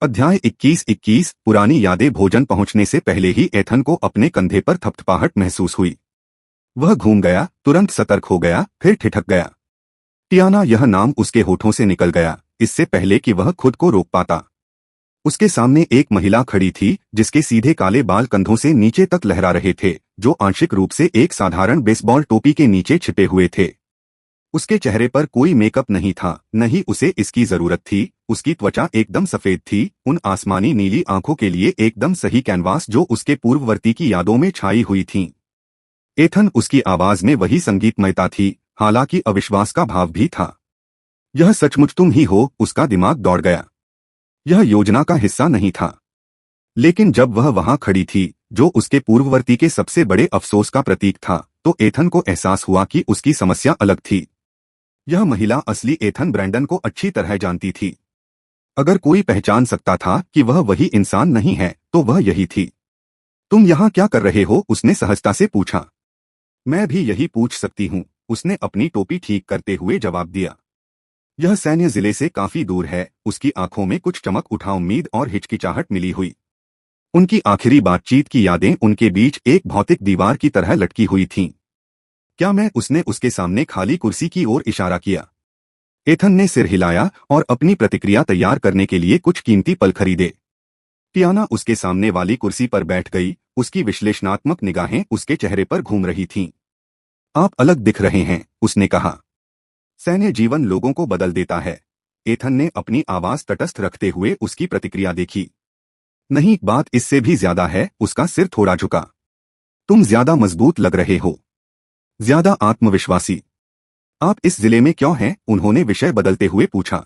अध्याय 21 पुरानी यादें। भोजन पहुंचने से पहले ही एथन को अपने कंधे पर थपथपाहट महसूस हुई। वह घूम गया, तुरंत सतर्क हो गया, फिर ठिठक गया। टियाना, यह नाम उसके होठों से निकल गया, इससे पहले कि वह खुद को रोक पाता। उसके सामने एक महिला खड़ी थी जिसके सीधे काले बाल कंधों से नीचे तक लहरा रहे थे, जो आंशिक रूप से एक साधारण बेसबॉल टोपी के नीचे छिपे हुए थे। उसके चेहरे पर कोई मेकअप नहीं था, न ही उसे इसकी जरूरत थी। उसकी त्वचा एकदम सफेद थी, उन आसमानी नीली आंखों के लिए एकदम सही कैनवास जो उसके पूर्ववर्ती की यादों में छाई हुई थीं। एथन, उसकी आवाज में वही संगीतमयता थी, हालांकि अविश्वास का भाव भी था। यह सचमुच तुम ही हो? उसका दिमाग दौड़ गया। यह योजना का हिस्सा नहीं था, लेकिन जब वह वहां खड़ी थी, जो उसके पूर्ववर्ती के सबसे बड़े अफसोस का प्रतीक था, तो एथन को एहसास हुआ कि उसकी समस्या अलग थी। यह महिला असली एथन ब्रैंडन को अच्छी तरह जानती थी। अगर कोई पहचान सकता था कि वह वही इंसान नहीं है, तो वह यही थी। तुम यहाँ क्या कर रहे हो? उसने सहजता से पूछा। मैं भी यही पूछ सकती हूँ, उसने अपनी टोपी ठीक करते हुए जवाब दिया। यह सैन्य जिले से काफी दूर है। उसकी आंखों में कुछ चमक उठा, उम्मीद और हिचकिचाहट मिली हुई। उनकी आखिरी बातचीत की यादें उनके बीच एक भौतिक दीवार की तरह लटकी हुई थीं। क्या मैं? उसने उसके सामने खाली कुर्सी की ओर इशारा किया। एथन ने सिर हिलाया और अपनी प्रतिक्रिया तैयार करने के लिए कुछ कीमती पल खरीदे। टियाना उसके सामने वाली कुर्सी पर बैठ गई, उसकी विश्लेषणात्मक निगाहें उसके चेहरे पर घूम रही थीं। आप अलग दिख रहे हैं, उसने कहा। सैन्य जीवन लोगों को बदल देता है। एथन ने अपनी आवाज तटस्थ रखते हुए उसकी प्रतिक्रिया देखी। नहीं, बात इससे भी ज्यादा है। उसका सिर थोड़ा झुका। तुम ज्यादा मजबूत लग रहे हो, ज्यादा आत्मविश्वासी। आप इस जिले में क्यों हैं? उन्होंने विषय बदलते हुए पूछा।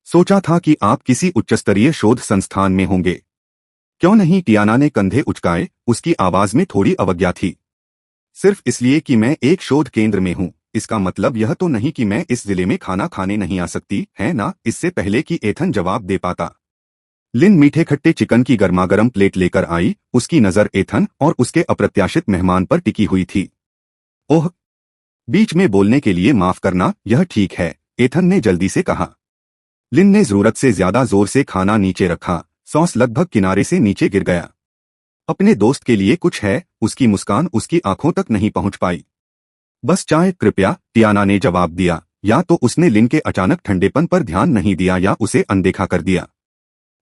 सोचा था कि आप किसी उच्चस्तरीय शोध संस्थान में होंगे। क्यों नहीं? टियाना ने कंधे उचकाए, उसकी आवाज में थोड़ी अवज्ञा थी। सिर्फ इसलिए कि मैं एक शोध केंद्र में हूं, इसका मतलब यह तो नहीं कि मैं इस जिले में खाना खाने नहीं आ सकती, है ना? इससे पहले कि एथन जवाब दे पाता, लिन मीठे खट्टे चिकन की गर्मागर्म प्लेट लेकर आई। उसकी नजर एथन और उसके अप्रत्याशित मेहमान पर टिकी हुई थी। ओह, बीच में बोलने के लिए माफ करना। यह ठीक है, एथन ने जल्दी से कहा। लिन ने जरूरत से ज्यादा जोर से खाना नीचे रखा, सॉस लगभग किनारे से नीचे गिर गया। अपने दोस्त के लिए कुछ है? उसकी मुस्कान उसकी आंखों तक नहीं पहुंच पाई। बस चाय कृपया, टियाना ने जवाब दिया। या तो उसने लिन के अचानक ठंडेपन पर ध्यान नहीं दिया या उसे अनदेखा कर दिया।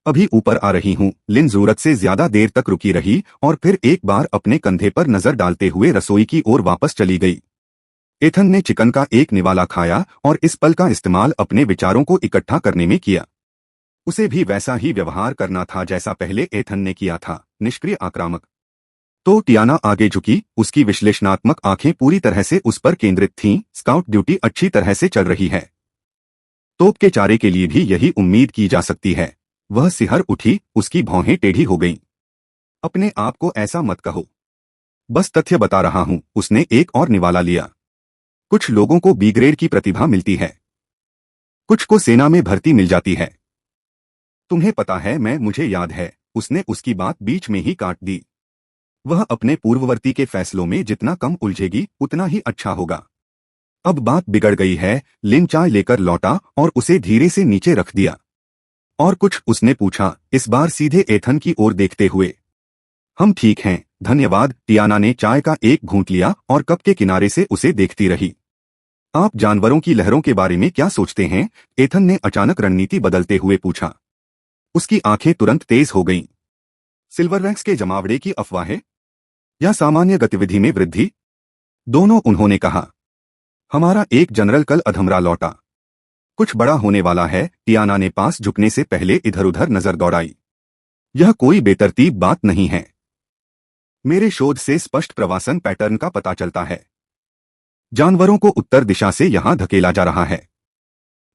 अभी ऊपर आ रही हूँ। लिन जरूरत से ज्यादा देर तक रुकी रही और फिर एक बार अपने कंधे पर नजर डालते हुए रसोई की ओर वापस चली गई। एथन ने चिकन का एक निवाला खाया और इस पल का इस्तेमाल अपने विचारों को इकट्ठा करने में किया। उसे भी वैसा ही व्यवहार करना था जैसा पहले एथन ने किया था, निष्क्रिय, आक्रामक। तो टियाना आगे झुकी, उसकी विश्लेषणात्मक आंखें पूरी तरह से उस पर केंद्रित थीं। स्काउट ड्यूटी अच्छी तरह से चल रही है। तोप के चारे के लिए भी यही उम्मीद की जा सकती है। वह सिहर उठी, उसकी भौहें टेढ़ी हो गईं। अपने आप को ऐसा मत कहो, बस तथ्य बता रहा हूं। उसने एक और निवाला लिया। कुछ लोगों को बी ग्रेड की प्रतिभा मिलती है, कुछ को सेना में भर्ती मिल जाती है। तुम्हें पता है, मुझे याद है। उसने उसकी बात बीच में ही काट दी। वह अपने पूर्ववर्ती के फैसलों में जितना कम उलझेगी उतना ही अच्छा होगा। अब बात बिगड़ गई है। लिन चाय लेकर लौटा और उसे धीरे से नीचे रख दिया। और कुछ? उसने पूछा, इस बार सीधे एथन की ओर देखते हुए। हम ठीक हैं, धन्यवाद। टियाना ने चाय का एक घूंट लिया और कप के किनारे से उसे देखती रही। आप जानवरों की लहरों के बारे में क्या सोचते हैं? एथन ने अचानक रणनीति बदलते हुए पूछा। उसकी आंखें तुरंत तेज हो गईं। सिल्वरवैक्स के जमावड़े की अफवाहें या सामान्य गतिविधि में वृद्धि? दोनों, उन्होंने कहा। हमारा एक जनरल कल अधमरा लौटा। कुछ बड़ा होने वाला है। टियाना ने पास झुकने से पहले इधर उधर नजर दौड़ाई। यह कोई बेतरतीब बात नहीं है। मेरे शोध से स्पष्ट प्रवासन पैटर्न का पता चलता है। जानवरों को उत्तर दिशा से यहां धकेला जा रहा है।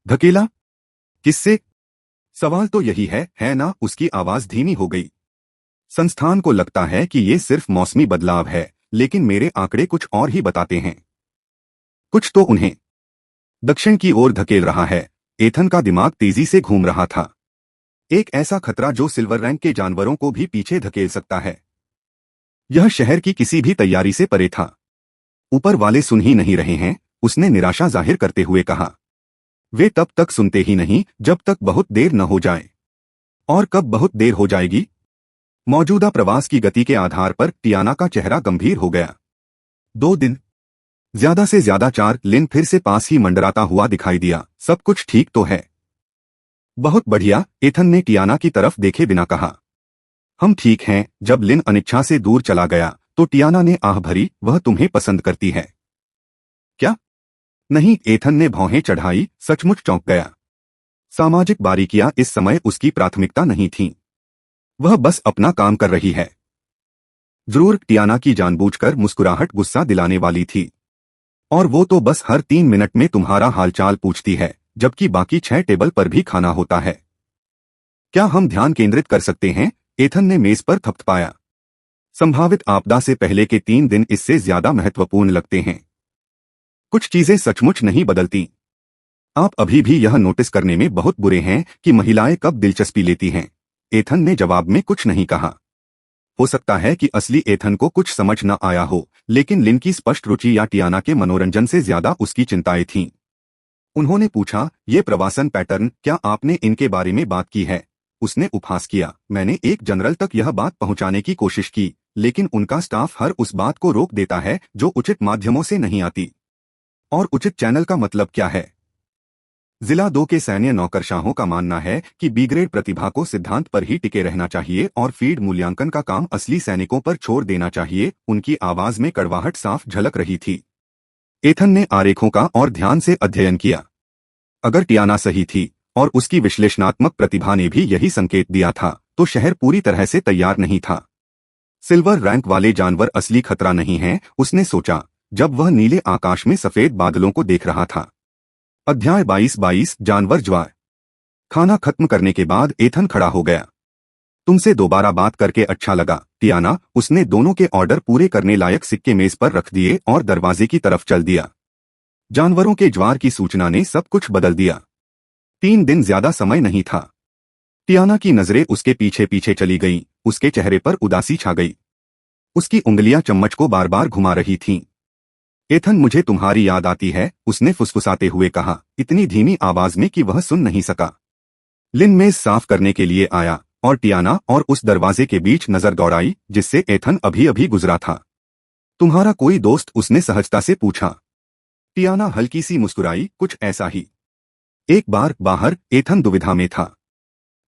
धकेला? किससे? सवाल तो यही है ना? उसकी आवाज धीमी हो गई। संस्थान को लगता है कि ये सिर्फ मौसमी बदलाव है, लेकिन मेरे आंकड़े कुछ और ही बताते हैं। कुछ तो उन्हें दक्षिण की ओर धकेल रहा है। एथन का दिमाग तेजी से घूम रहा था। एक ऐसा खतरा जो सिल्वर रैंक के जानवरों को भी पीछे धकेल सकता है। यह शहर की किसी भी तैयारी से परे था। ऊपर वाले सुन ही नहीं रहे हैं, उसने निराशा जाहिर करते हुए कहा। वे तब तक सुनते ही नहीं जब तक बहुत देर न हो जाए। और कब बहुत देर हो जाएगी? मौजूदा प्रवास की गति के आधार पर टियाना का चेहरा गंभीर हो गया। 2 दिन, ज्यादा से ज्यादा 4। लिन फिर से पास ही मंडराता हुआ दिखाई दिया। सब कुछ ठीक तो है? बहुत बढ़िया, एथन ने टियाना की तरफ देखे बिना कहा। हम ठीक हैं। जब लिन अनिच्छा से दूर चला गया तो टियाना ने आह भरी, वह तुम्हें पसंद करती है क्या? नहीं, एथन ने भौहें चढ़ाई, सचमुच चौंक गया। सामाजिक बारीकियां इस समय उसकी प्राथमिकता नहीं थीं। वह बस अपना काम कर रही है। जरूर, टियाना की जानबूझकर मुस्कुराहट गुस्सा दिलाने वाली थी। और वो तो बस हर 3 मिनट में तुम्हारा हालचाल पूछती है, जबकि बाकी 6 टेबल पर भी खाना होता है। क्या हम ध्यान केंद्रित कर सकते हैं? एथन ने मेज पर थपथपाया। संभावित आपदा से पहले के 3 दिन इससे ज्यादा महत्वपूर्ण लगते हैं। कुछ चीजें सचमुच नहीं बदलती। आप अभी भी यह नोटिस करने में बहुत बुरे हैं कि महिलाएं कब दिलचस्पी लेती हैं। एथन ने जवाब में कुछ नहीं कहा। हो सकता है कि असली एथन को कुछ समझ न आया हो, लेकिन लिन की स्पष्ट रुचि या टियाना के मनोरंजन से ज्यादा उसकी चिंताएं थीं। उन्होंने पूछा, ये प्रवासन पैटर्न, क्या आपने इनके बारे में बात की है? उसने उपहास किया। मैंने एक जनरल तक यह बात पहुंचाने की कोशिश की, लेकिन उनका स्टाफ हर उस बात को रोक देता है जो उचित माध्यमों से नहीं आती। और उचित चैनल का मतलब क्या है? जिला 2 के सैन्य नौकरशाहों का मानना है कि बी ग्रेड प्रतिभा को सिद्धांत पर ही टिके रहना चाहिए और फील्ड मूल्यांकन का काम असली सैनिकों पर छोड़ देना चाहिए। उनकी आवाज में कड़वाहट साफ झलक रही थी। एथन ने आरेखों का और ध्यान से अध्ययन किया। अगर टियाना सही थी और उसकी विश्लेषणात्मक प्रतिभा ने भी यही संकेत दिया था, तो शहर पूरी तरह से तैयार नहीं था। सिल्वर रैंक वाले जानवर असली खतरा नहीं हैं, उसने सोचा, जब वह नीले आकाश में सफेद बादलों को देख रहा था। अध्याय 22 जानवर ज्वार। खाना खत्म करने के बाद एथन खड़ा हो गया। तुमसे दोबारा बात करके अच्छा लगा, टियाना। उसने दोनों के ऑर्डर पूरे करने लायक सिक्के मेज पर रख दिए और दरवाजे की तरफ चल दिया। जानवरों के ज्वार की सूचना ने सब कुछ बदल दिया। 3 दिन ज्यादा समय नहीं था। टियाना की नजरें उसके पीछे पीछे चली गईं। उसके चेहरे पर उदासी छा गई। उसकी उंगलियां चम्मच को बार बार घुमा रही थीं। एथन, मुझे तुम्हारी याद आती है, उसने फुसफुसाते हुए कहा, इतनी धीमी आवाज में कि वह सुन नहीं सका। लिन मेज साफ करने के लिए आया और टियाना और उस दरवाजे के बीच नजर दौड़ाई जिससे एथन अभी अभी गुजरा था। तुम्हारा कोई दोस्त? उसने सहजता से पूछा। टियाना हल्की सी मुस्कुराई, कुछ ऐसा ही। एक बार बाहर, एथन दुविधा में था।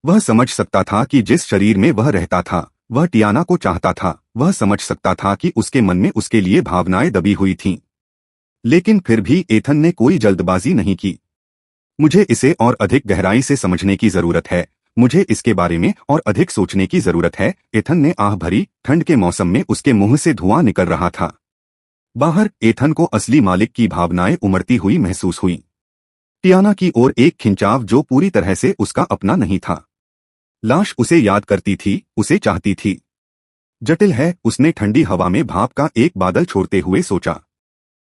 वह समझ सकता था कि जिस शरीर में वह रहता था, वह टियाना को चाहता था। वह समझ सकता था कि उसके मन में उसके लिए भावनाएं दबी हुई थीं। लेकिन फिर भी एथन ने कोई जल्दबाजी नहीं की। मुझे इसे और अधिक गहराई से समझने की जरूरत है। मुझे इसके बारे में और अधिक सोचने की जरूरत है। एथन ने आह भरी। ठंड के मौसम में उसके मुंह से धुआं निकल रहा था। बाहर, एथन को असली मालिक की भावनाएं उमड़ती हुई महसूस हुई। टियाना की ओर एक खिंचाव जो पूरी तरह से उसका अपना नहीं था। लाश उसे याद करती थी, उसे चाहती थी। जटिल है, उसने ठंडी हवा में भाप का एक बादल छोड़ते हुए सोचा।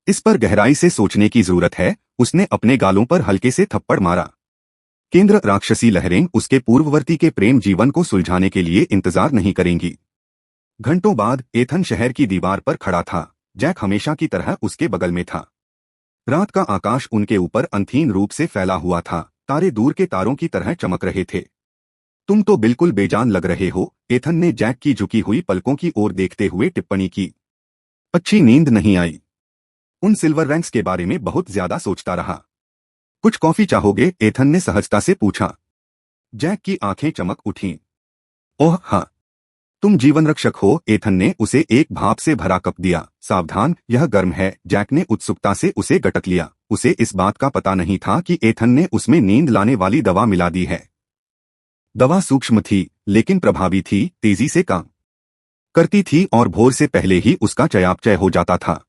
इस पर गहराई से सोचने की जरूरत है। उसने अपने गालों पर हल्के से थप्पड़ मारा। केंद्र राक्षसी लहरें उसके पूर्ववर्ती के प्रेम जीवन को सुलझाने के लिए इंतजार नहीं करेंगी। घंटों बाद एथन शहर की दीवार पर खड़ा था। जैक हमेशा की तरह उसके बगल में था। रात का आकाश उनके ऊपर अंधीन रूप से फैला हुआ था। तारे दूर के तारों की तरह चमक रहे थे। तुम तो बिल्कुल बेजान लग रहे हो, एथन ने जैक की झुकी हुई पलकों की ओर देखते हुए टिप्पणी की। अच्छी नींद नहीं आई। उन सिल्वर रैंक्स के बारे में बहुत ज्यादा सोचता रहा। कुछ कॉफी चाहोगे? एथन ने सहजता से पूछा। जैक की आंखें चमक उठीं। ओह हाँ, तुम जीवन रक्षक हो। एथन ने उसे एक भाप से भरा कप दिया। सावधान, यह गर्म है। जैक ने उत्सुकता से उसे गटक लिया। उसे इस बात का पता नहीं था कि एथन ने उसमें नींद लाने वाली दवा मिला दी है। दवा सूक्ष्म थी, लेकिन प्रभावी थी, तेजी से काम करती थी और भोर से पहले ही उसका चयापचय हो जाता था।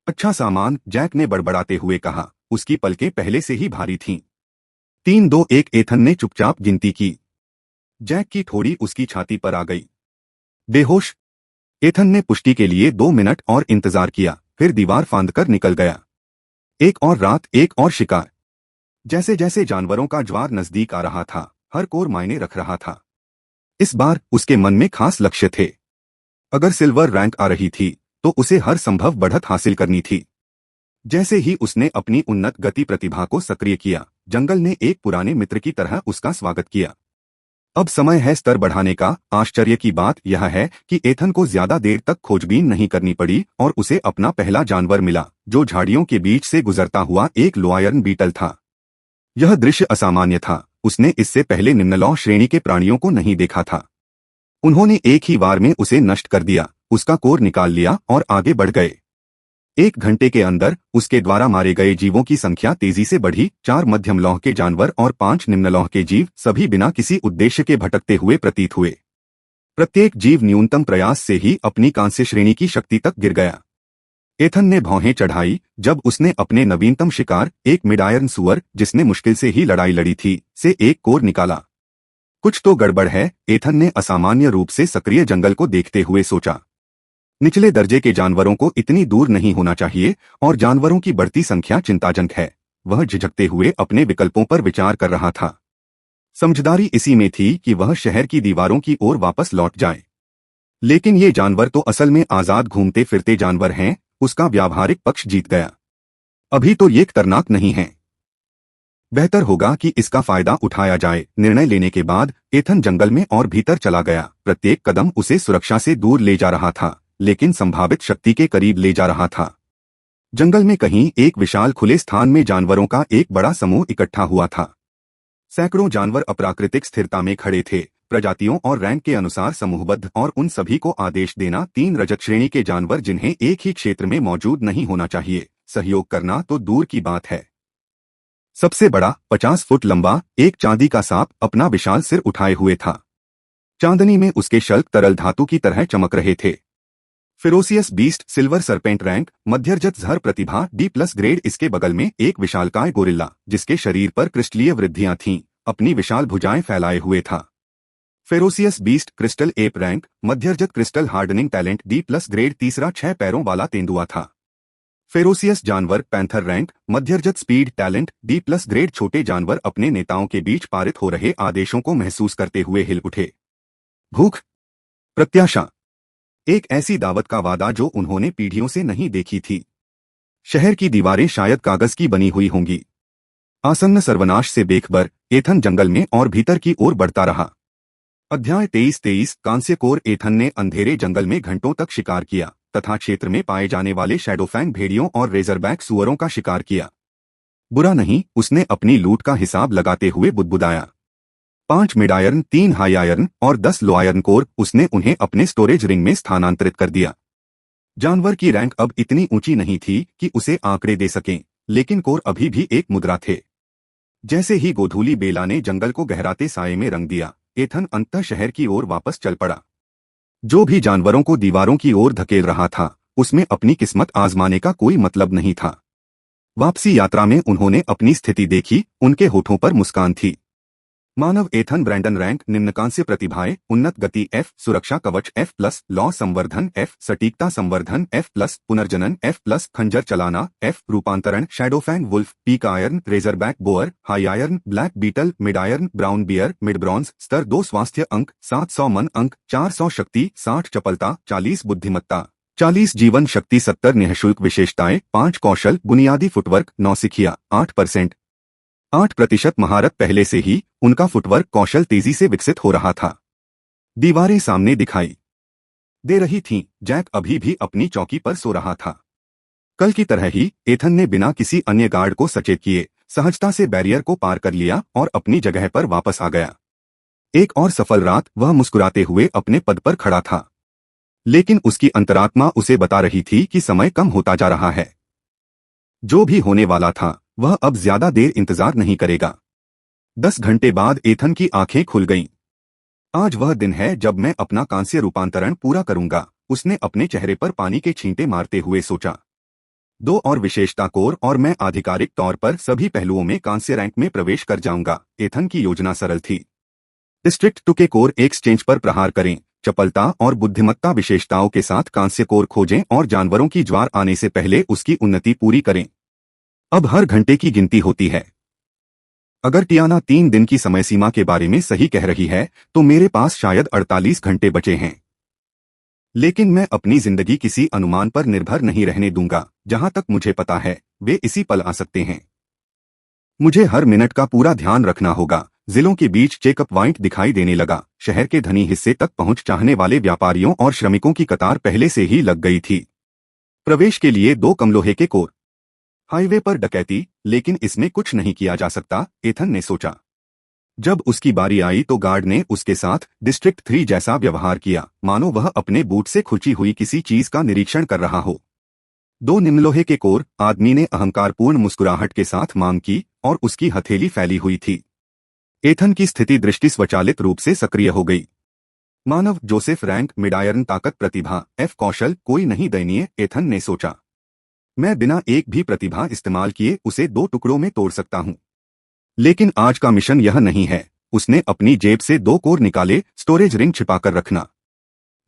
अच्छा सामान, जैक ने बड़बड़ाते हुए कहा। उसकी पलकें पहले से ही भारी थीं। 3 2 1। एथन ने चुपचाप गिनती की। जैक की थोड़ी उसकी छाती पर आ गई। बेहोश। एथन ने पुष्टि के लिए 2 मिनट और इंतजार किया, फिर दीवार फांदकर निकल गया। एक और रात, एक और शिकार। जैसे जैसे जानवरों का ज्वार नजदीक आ रहा था, हर कोर मायने रख रहा था। इस बार उसके मन में खास लक्ष्य थे। अगर सिल्वर रैंक आ रही थी तो उसे हर संभव बढ़त हासिल करनी थी। जैसे ही उसने अपनी उन्नत गति प्रतिभा को सक्रिय किया, जंगल ने एक पुराने मित्र की तरह उसका स्वागत किया। अब समय है स्तर बढ़ाने का। आश्चर्य की बात यह है कि एथन को ज्यादा देर तक खोजबीन नहीं करनी पड़ी और उसे अपना पहला जानवर मिला, जो झाड़ियों के बीच से गुजरता हुआ एक लोआयर्न बीटल था। यह दृश्य असामान्य था। उसने इससे पहले निम्नलौह श्रेणी के प्राणियों को नहीं देखा था। उन्होंने एक ही वार में उसे नष्ट कर दिया, उसका कोर निकाल लिया और आगे बढ़ गए। 1 घंटे के अंदर उसके द्वारा मारे गए जीवों की संख्या तेजी से बढ़ी। 4 मध्यम लौह के जानवर और 5 निम्न लौह के जीव, सभी बिना किसी उद्देश्य के भटकते हुए प्रतीत हुए। प्रत्येक जीव न्यूनतम प्रयास से ही अपनी कांस्य श्रेणी की शक्ति तक गिर गया। एथन ने भौहें चढ़ाई जब उसने अपने नवीनतम शिकार, एक मिडायर्न सुअर जिसने मुश्किल से ही लड़ाई लड़ी थी, से एक कोर निकाला। कुछ तो गड़बड़ है, एथन ने असामान्य रूप से सक्रिय जंगल को देखते हुए सोचा। निचले दर्जे के जानवरों को इतनी दूर नहीं होना चाहिए और जानवरों की बढ़ती संख्या चिंताजनक है। वह झिझकते हुए अपने विकल्पों पर विचार कर रहा था। समझदारी इसी में थी कि वह शहर की दीवारों की ओर वापस लौट जाए। लेकिन ये जानवर तो असल में आजाद घूमते फिरते जानवर हैं। उसका व्यावहारिक पक्ष जीत गया। अभी तो ये खतरनाक नहीं है। बेहतर होगा कि इसका फायदा उठाया जाए। निर्णय लेने के बाद एथन जंगल में और भीतर चला गया। प्रत्येक कदम उसे सुरक्षा से दूर ले जा रहा था, लेकिन संभावित शक्ति के करीब ले जा रहा था। जंगल में कहीं एक विशाल खुले स्थान में जानवरों का एक बड़ा समूह इकट्ठा हुआ था। सैकड़ों जानवर अप्राकृतिक स्थिरता में खड़े थे, प्रजातियों और रैंक के अनुसार समूहबद्ध, और उन सभी को आदेश देना। 3 रजत श्रेणी के जानवर जिन्हें एक ही क्षेत्र में मौजूद नहीं होना चाहिए, सहयोग करना तो दूर की बात है। सबसे बड़ा 50 फुट लंबा एक चांदी का सांप अपना विशाल सिर उठाए हुए था। चांदनी में उसके शल्क तरल धातु की तरह चमक रहे थे। Ferocious beast silver serpent rank मध्यरजत जहर प्रतिभा D+ ग्रेड। इसके बगल में एक विशालकाय गोरिल्ला जिसके शरीर पर क्रिस्टलीय वृद्धियां थीं, अपनी विशाल भुजाएं फैलाए हुए था। Ferocious beast crystal ape rank मध्यरजत crystal hardening talent D+ grade तीसरा 6 पैरों वाला तेंदुआ था। फेरोसियस जानवर पैंथर रैंक मध्यरजत स्पीड टैलेंट D+ ग्रेड। छोटे जानवर अपने नेताओं के बीच पारित हो रहे आदेशों को महसूस करते हुए हिल उठे। भूख, प्रत्याशा, एक ऐसी दावत का वादा जो उन्होंने पीढ़ियों से नहीं देखी थी। शहर की दीवारें शायद कागज की बनी हुई होंगी। आसन्न सर्वनाश से बेखबर एथन जंगल में और भीतर की ओर बढ़ता रहा। अध्याय 23 कांस्य कोर। एथन ने अंधेरे जंगल में घंटों तक शिकार किया तथा क्षेत्र में पाए जाने वाले शैडोफैंग भेड़ियों और रेजरबैक सुअरों का शिकार किया। बुरा नहीं, उसने अपनी लूट का हिसाब लगाते हुए बुदबुदाया। 5 मिड आयरन, 3 हाई आयरन और 10 लो आयरन कोर। उसने उन्हें अपने स्टोरेज रिंग में स्थानांतरित कर दिया। जानवर की रैंक अब इतनी ऊंची नहीं थी कि उसे आंकड़े दे सकें, लेकिन कोर अभी भी एक मुद्रा थे। जैसे ही गोधूली बेला ने जंगल को गहराते साये में रंग दिया, एथन अंततः शहर की ओर वापस चल पड़ा। जो भी जानवरों को दीवारों की ओर धकेल रहा था, उसमें अपनी किस्मत आजमाने का कोई मतलब नहीं था। वापसी यात्रा में उन्होंने अपनी स्थिति देखी, उनके होठों पर मुस्कान थी। मानव एथन ब्रैंडन रैंक निम्न कांस्य प्रतिभाएं उन्नत गति F, सुरक्षा कवच F+, लौ संवर्धन F, सटीकता संवर्धन F+, पुनर्जनन F+, खंजर चलाना F, रूपांतरण shadowfang wolf, peak iron, razorback boar, high iron, black beetle, mid iron, brown bear, mid bronze. स्तर 2 स्वास्थ्य अंक 700 मन अंक, 400 शक्ति, 60 चपलता, 40 बुद्धिमत्ता, 40 जीवन शक्ति, 70 निःशुल्क विशेषताएं, 5 कौशल, बुनियादी फुटवर्क, नौसिखिया 8%। 8% महारत। पहले से ही उनका फुटवर्क कौशल तेजी से विकसित हो रहा था। दीवारें सामने दिखाई दे रही थीं। जैक अभी भी अपनी चौकी पर सो रहा था। कल की तरह ही एथन ने बिना किसी अन्य गार्ड को सचेत किए सहजता से बैरियर को पार कर लिया और अपनी जगह पर वापस आ गया। एक और सफल रात। वह मुस्कुराते हुए अपने पद पर खड़ा था, लेकिन उसकी अंतरात्मा उसे बता रही थी कि समय कम होता जा रहा है। जो भी होने वाला था, वह अब ज्यादा देर इंतजार नहीं करेगा। 10 घंटे बाद एथन की आंखें खुल गईं। आज वह दिन है जब मैं अपना कांस्य रूपांतरण पूरा करूंगा, उसने अपने चेहरे पर पानी के छींटे मारते हुए सोचा। 2 और विशेषता कोर और मैं आधिकारिक तौर पर सभी पहलुओं में कांस्य रैंक में प्रवेश कर जाऊंगा। एथन की योजना सरल थी। डिस्ट्रिक्ट 2 के कोर एक्सचेंज पर प्रहार करें, चपलता और बुद्धिमत्ता विशेषताओं के साथ कांस्य कोर खोजें और जानवरों की ज्वार आने से पहले उसकी उन्नति पूरी करें। अब हर घंटे की गिनती होती है। अगर टियाना 3 दिन की समय सीमा के बारे में सही कह रही है, तो मेरे पास शायद 48 घंटे बचे हैं। लेकिन मैं अपनी जिंदगी किसी अनुमान पर निर्भर नहीं रहने दूंगा। जहां तक मुझे पता है, वे इसी पल आ सकते हैं। मुझे हर मिनट का पूरा ध्यान रखना होगा, जिलों के बीच चेकअप पॉइंट दिखाई देने लगा। शहर के धनी हिस्से तक पहुंच चाहने वाले व्यापारियों और श्रमिकों की कतार पहले से ही लग गई थी। प्रवेश के लिए 2 कम लोहे के कोर। हाईवे पर डकैती, लेकिन इसमें कुछ नहीं किया जा सकता, एथन ने सोचा। जब उसकी बारी आई तो गार्ड ने उसके साथ डिस्ट्रिक्ट 3 जैसा व्यवहार किया, मानो वह अपने बूट से खुची हुई किसी चीज का निरीक्षण कर रहा हो। 2 निम्नलोहे के कोर। आदमी ने अहंकारपूर्ण मुस्कुराहट के साथ मांग की और उसकी हथेली फैली हुई थी। एथन की स्थिति दृष्टि स्वचालित रूप से सक्रिय हो गई। मानव, जोसेफ रैंक, मिडायरन ताकत, प्रतिभा, एफ कौशल, कोई नहीं दयनीय, एथन ने सोचा। मैं बिना एक भी प्रतिभा इस्तेमाल किए उसे 2 टुकड़ों में तोड़ सकता हूं। लेकिन आज का मिशन यह नहीं है। उसने अपनी जेब से 2 कोर निकाले। स्टोरेज रिंग छिपाकर रखना।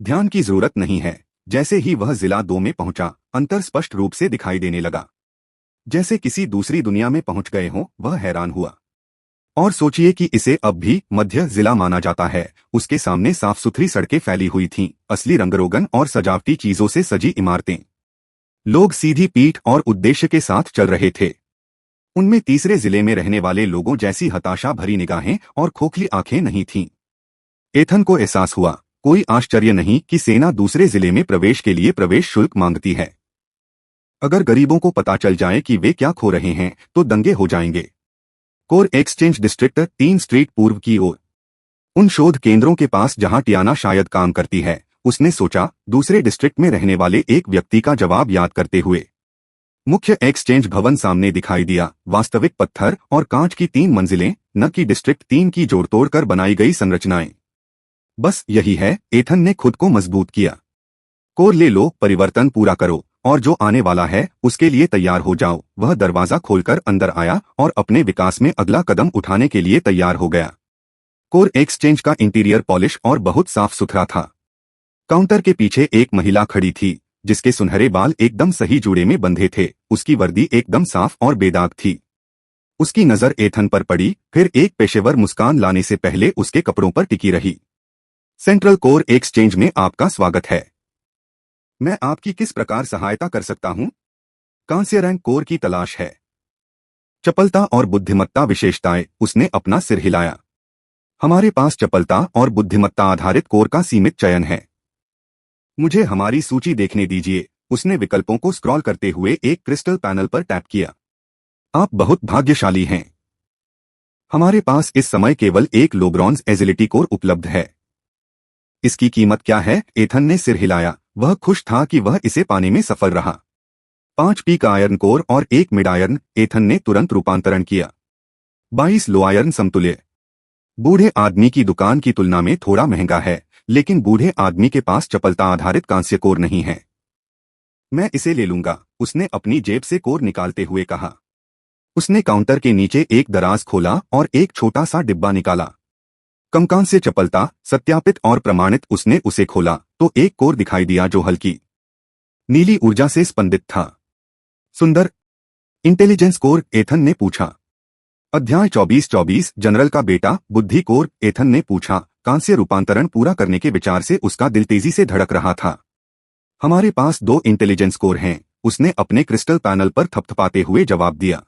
ध्यान की जरूरत नहीं है। जैसे ही वह जिला 2 में पहुंचा, अंतर स्पष्ट रूप से दिखाई देने लगा। जैसे किसी दूसरी दुनिया में पहुंच गए हों, वह हैरान हुआ। और सोचिए कि इसे अब भी मध्य जिला माना जाता है। उसके सामने साफ सुथरी सड़कें फैली हुई थीं, असली रंगरोगन और सजावटी चीजों से सजी इमारतें। लोग सीधी पीठ और उद्देश्य के साथ चल रहे थे। उनमें तीसरे जिले में रहने वाले लोगों जैसी हताशा भरी निगाहें और खोखली आंखें नहीं थीं। एथन को एहसास हुआ, कोई आश्चर्य नहीं कि सेना दूसरे जिले में प्रवेश के लिए प्रवेश शुल्क मांगती है। अगर गरीबों को पता चल जाए कि वे क्या खो रहे हैं तो दंगे हो जाएंगे। कोर एक्सचेंज डिस्ट्रिक्ट 3 स्ट्रीट पूर्व की ओर, उन शोध केंद्रों के पास जहां टियाना शायद काम करती है। उसने सोचा, दूसरे डिस्ट्रिक्ट में रहने वाले एक व्यक्ति का जवाब याद करते हुए। मुख्य एक्सचेंज भवन सामने दिखाई दिया। वास्तविक पत्थर और कांच की 3 मंजिलें, न कि डिस्ट्रिक्ट 3 की जोड़-तोड़ कर बनाई गई संरचनाएं। बस यही है, एथन ने खुद को मजबूत किया। कोर ले लो, परिवर्तन पूरा करो, और जो आने वाला है उसके लिए तैयार हो जाओ। वह दरवाजा खोलकर अंदर आया और अपने विकास में अगला कदम उठाने के लिए तैयार हो गया। कोर एक्सचेंज का इंटीरियर पॉलिश और बहुत साफ सुथरा था। काउंटर के पीछे एक महिला खड़ी थी, जिसके सुनहरे बाल एकदम सही जूड़े में बंधे थे। उसकी वर्दी एकदम साफ और बेदाग थी। उसकी नजर एथन पर पड़ी, फिर एक पेशेवर मुस्कान लाने से पहले उसके कपड़ों पर टिकी रही। सेंट्रल कोर एक्सचेंज में आपका स्वागत है। मैं आपकी किस प्रकार सहायता कर सकता हूं? कांस्य रैंक कोर की तलाश है। चपलता और बुद्धिमत्ता विशेषताएं। उसने अपना सिर हिलाया। हमारे पास चपलता और बुद्धिमत्ता आधारित कोर का सीमित चयन है। मुझे हमारी सूची देखने दीजिए। उसने विकल्पों को स्क्रॉल करते हुए एक क्रिस्टल पैनल पर टैप किया। आप बहुत भाग्यशाली हैं। हमारे पास इस समय केवल एक लो ब्रॉन्ज एजिलिटी कोर उपलब्ध है। इसकी कीमत क्या है? एथन ने सिर हिलाया। वह खुश था कि वह इसे पाने में सफल रहा। 5 पीक आयरन कोर और 1 मिड आयरन। एथन ने तुरंत रूपांतरण किया। 22 लो आयरन समतुल्य। बूढ़े आदमी की दुकान की तुलना में थोड़ा महंगा है, लेकिन बूढ़े आदमी के पास चपलता आधारित कांस्य कोर नहीं है। मैं इसे ले लूंगा, उसने अपनी जेब से कोर निकालते हुए कहा। उसने काउंटर के नीचे एक दराज खोला और एक छोटा सा डिब्बा निकाला। कमकांस्य चपलता, सत्यापित और प्रमाणित। उसने उसे खोला तो एक कोर दिखाई दिया जो हल्की नीली ऊर्जा से स्पंदित था। सुंदर। Intelligence core? एथन ने पूछा। अध्याय 24-24 जनरल का बेटा, बुद्धि कोर? एथन ने पूछा। कांस्य रूपांतरण पूरा करने के विचार से उसका दिल तेजी से धड़क रहा था। हमारे पास 2 इंटेलिजेंस कोर हैं, उसने अपने क्रिस्टल पैनल पर थपथपाते हुए जवाब दिया।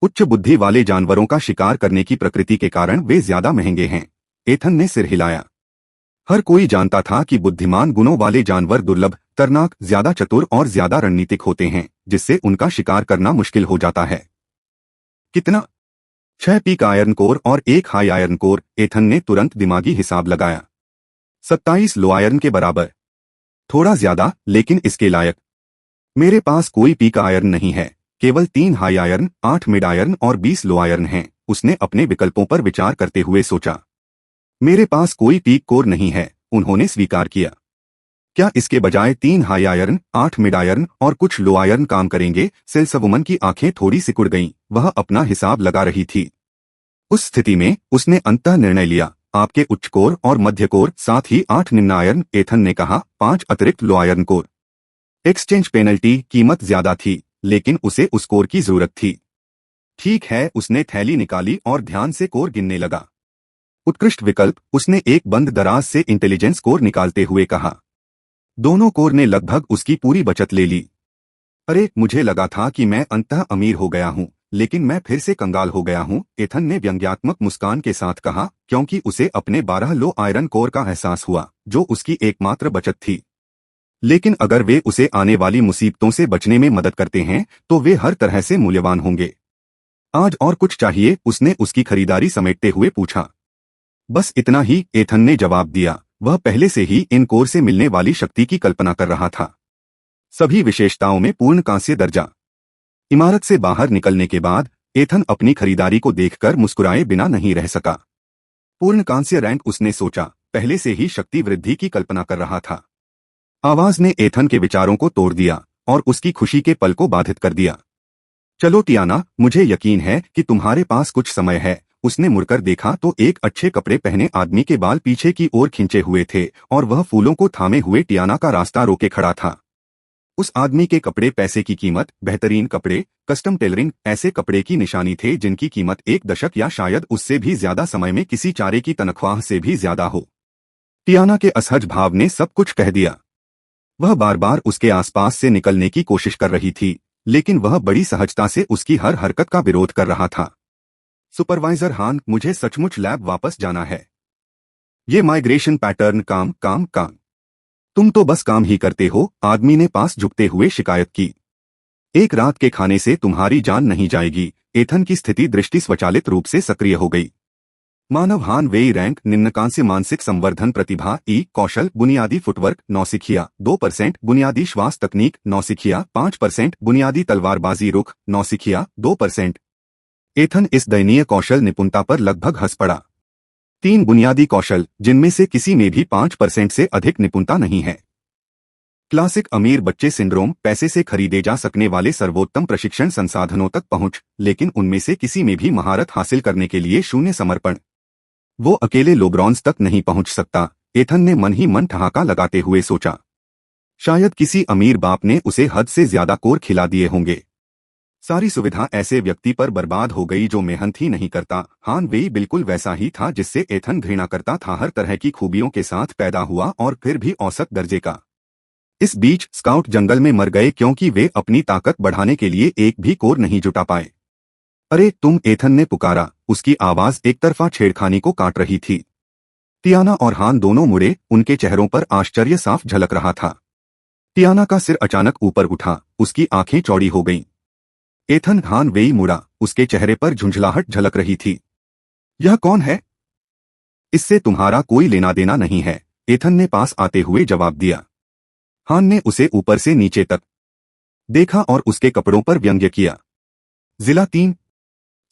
उच्च बुद्धि वाले जानवरों का शिकार करने की प्रकृति के कारण वे ज्यादा महंगे हैं। एथन ने सिर हिलाया। हर कोई जानता था कि बुद्धिमान गुणों वाले जानवर दुर्लभ, खतरनाक, ज्यादा चतुर और ज्यादा रणनीतिक होते हैं, जिससे उनका शिकार करना मुश्किल हो जाता है। कितना? 6 पीक आयरन कोर और 1 हाई आयरन कोर। एथन ने तुरंत दिमागी हिसाब लगाया। 27 लो आयरन के बराबर। थोड़ा ज्यादा, लेकिन इसके लायक। मेरे पास कोई पीक आयरन नहीं है, केवल 3 हाई आयरन, 8 मिड आयरन और 20 लो आयरन हैं। उसने अपने विकल्पों पर विचार करते हुए सोचा। मेरे पास कोई पीक कोर नहीं है, उन्होंने स्वीकार किया। क्या इसके बजाय 3 हाई आयरन, 8 मिड आयरन और कुछ लो आयरन काम करेंगे? सेल्सवुमन की आंखें थोड़ी सिकुड़ गईं, वह अपना हिसाब लगा रही थी। उस स्थिति में उसने अंततः निर्णय लिया। आपके उच्च कोर और मध्य कोर, साथ ही 8 निम्न आयरन। एथन ने कहा। 5 अतिरिक्त लो आयरन कोर। Exchange penalty. कीमत ज्यादा थी, लेकिन उसे उस कोर की जरूरत थी। ठीक है, उसने थैली निकाली और ध्यान से कोर गिनने लगा। उत्कृष्ट विकल्प, उसने एक बंद दराज से इंटेलिजेंस कोर निकालते हुए कहा। दोनों कोर ने लगभग उसकी पूरी बचत ले ली। अरे, मुझे लगा था कि मैं अंततः अमीर हो गया हूं, लेकिन मैं फिर से कंगाल हो गया हूँ, एथन ने व्यंग्यात्मक मुस्कान के साथ कहा, क्योंकि उसे अपने 12 लो आयरन कोर का एहसास हुआ, जो उसकी एकमात्र बचत थी। लेकिन अगर वे उसे आने वाली मुसीबतों से बचने में मदद करते हैं, तो वे हर तरह से मूल्यवान होंगे। आज और कुछ चाहिए? उसने उसकी खरीदारी समेटते हुए पूछा। बस इतना ही, एथन ने जवाब दिया। वह पहले से ही इन कोर से मिलने वाली शक्ति की कल्पना कर रहा था। सभी विशेषताओं में पूर्ण कांस्य दर्जा। इमारत से बाहर निकलने के बाद एथन अपनी खरीदारी को देखकर मुस्कुराए बिना नहीं रह सका। पूर्ण कांस्य रैंक, उसने सोचा, पहले से ही शक्ति वृद्धि की कल्पना कर रहा था। आवाज ने एथन के विचारों को तोड़ दिया और उसकी खुशी के पल को बाधित कर दिया। चलो टियाना, मुझे यकीन है कि तुम्हारे पास कुछ समय है। उसने मुड़कर देखा तो एक अच्छे कपड़े पहने आदमी के बाल पीछे की ओर खींचे हुए थे और वह फूलों को थामे हुए टियाना का रास्ता रोके खड़ा था। उस आदमी के कपड़े पैसे की कीमत, बेहतरीन कपड़े, कस्टम टेलरिंग, ऐसे कपड़े की निशानी थे जिनकी कीमत 1 दशक या शायद उससे भी ज्यादा समय में किसी चारे की तनख्वाह से भी ज्यादा हो। टियाना के असहज भाव ने सब कुछ कह दिया। वह बार बार उसके आसपास से निकलने की कोशिश कर रही थी, लेकिन वह बड़ी सहजता से उसकी हर हरकत का विरोध कर रहा था। सुपरवाइजर हान, मुझे सचमुच लैब वापस जाना है। ये माइग्रेशन पैटर्न, काम काम काम। तुम तो बस काम ही करते हो, आदमी ने पास झुकते हुए शिकायत की। एक रात के खाने से तुम्हारी जान नहीं जाएगी। एथन की स्थिति दृष्टि स्वचालित रूप से सक्रिय हो गई। मानव हान वेई रैंक, निम्नकांस्य मानसिक संवर्धन प्रतिभा, ई कौशल, बुनियादी फुटवर्क, नौसिखिया 2%, बुनियादी श्वास तकनीक, नौसिखिया 5%, बुनियादी तलवारबाजी रुख, नौसिखिया 2%। एथन इस दयनीय कौशल निपुणता पर लगभग हंस पड़ा। 3 बुनियादी कौशल, जिनमें से किसी में भी 5% से अधिक निपुणता नहीं है। क्लासिक अमीर बच्चे सिंड्रोम, पैसे से खरीदे जा सकने वाले सर्वोत्तम प्रशिक्षण संसाधनों तक पहुंच, लेकिन उनमें से किसी में भी महारत हासिल करने के लिए शून्य समर्पण। वो अकेले लोब्रॉन्स तक नहीं पहुंच सकता, एथन ने मन ही मन ठहाका लगाते हुए सोचा। शायद किसी अमीर बाप ने उसे हद से ज्यादा कोर खिला दिए होंगे। सारी सुविधा ऐसे व्यक्ति पर बर्बाद हो गई जो मेहनत ही नहीं करता। हान वेई बिल्कुल वैसा ही था जिससे एथन घृणा करता था, हर तरह की खूबियों के साथ पैदा हुआ और फिर भी औसत दर्जे का। इस बीच स्काउट जंगल में मर गए क्योंकि वे अपनी ताकत बढ़ाने के लिए एक भी कोर नहीं जुटा पाए। अरे तुम, एथन ने पुकारा। उसकी आवाज एक तरफा छेड़खानी को काट रही थी। टियाना और हान दोनों मुड़े, उनके चेहरों पर आश्चर्य साफ झलक रहा था। टियाना का सिर अचानक ऊपर उठा, उसकी आंखें चौड़ी हो गईं। एथन, हान वेई मुड़ा, उसके चेहरे पर झुंझलाहट झलक रही थी। यह कौन है? इससे तुम्हारा कोई लेना देना नहीं है, एथन ने पास आते हुए जवाब दिया। हान ने उसे ऊपर से नीचे तक देखा और उसके कपड़ों पर व्यंग्य किया। जिला 3।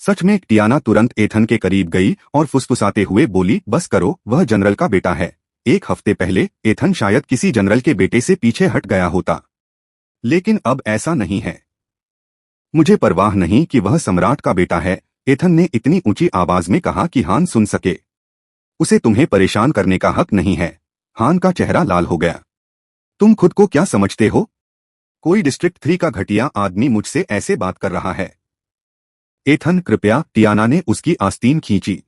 सच में? टियाना तुरंत एथन के करीब गई और फुसफुसाते हुए बोली, बस करो, वह जनरल का बेटा है। 1 हफ्ते पहले एथन शायद किसी जनरल के बेटे से पीछे हट गया होता, लेकिन अब ऐसा नहीं है। मुझे परवाह नहीं कि वह सम्राट का बेटा है, एथन ने इतनी ऊंची आवाज में कहा कि हान सुन सके। उसे तुम्हें परेशान करने का हक नहीं है। हान का चेहरा लाल हो गया। तुम खुद को क्या समझते हो? कोई डिस्ट्रिक्ट 3 का घटिया आदमी मुझसे ऐसे बात कर रहा है? एथन, कृपया, टियाना ने उसकी आस्तीन खींची।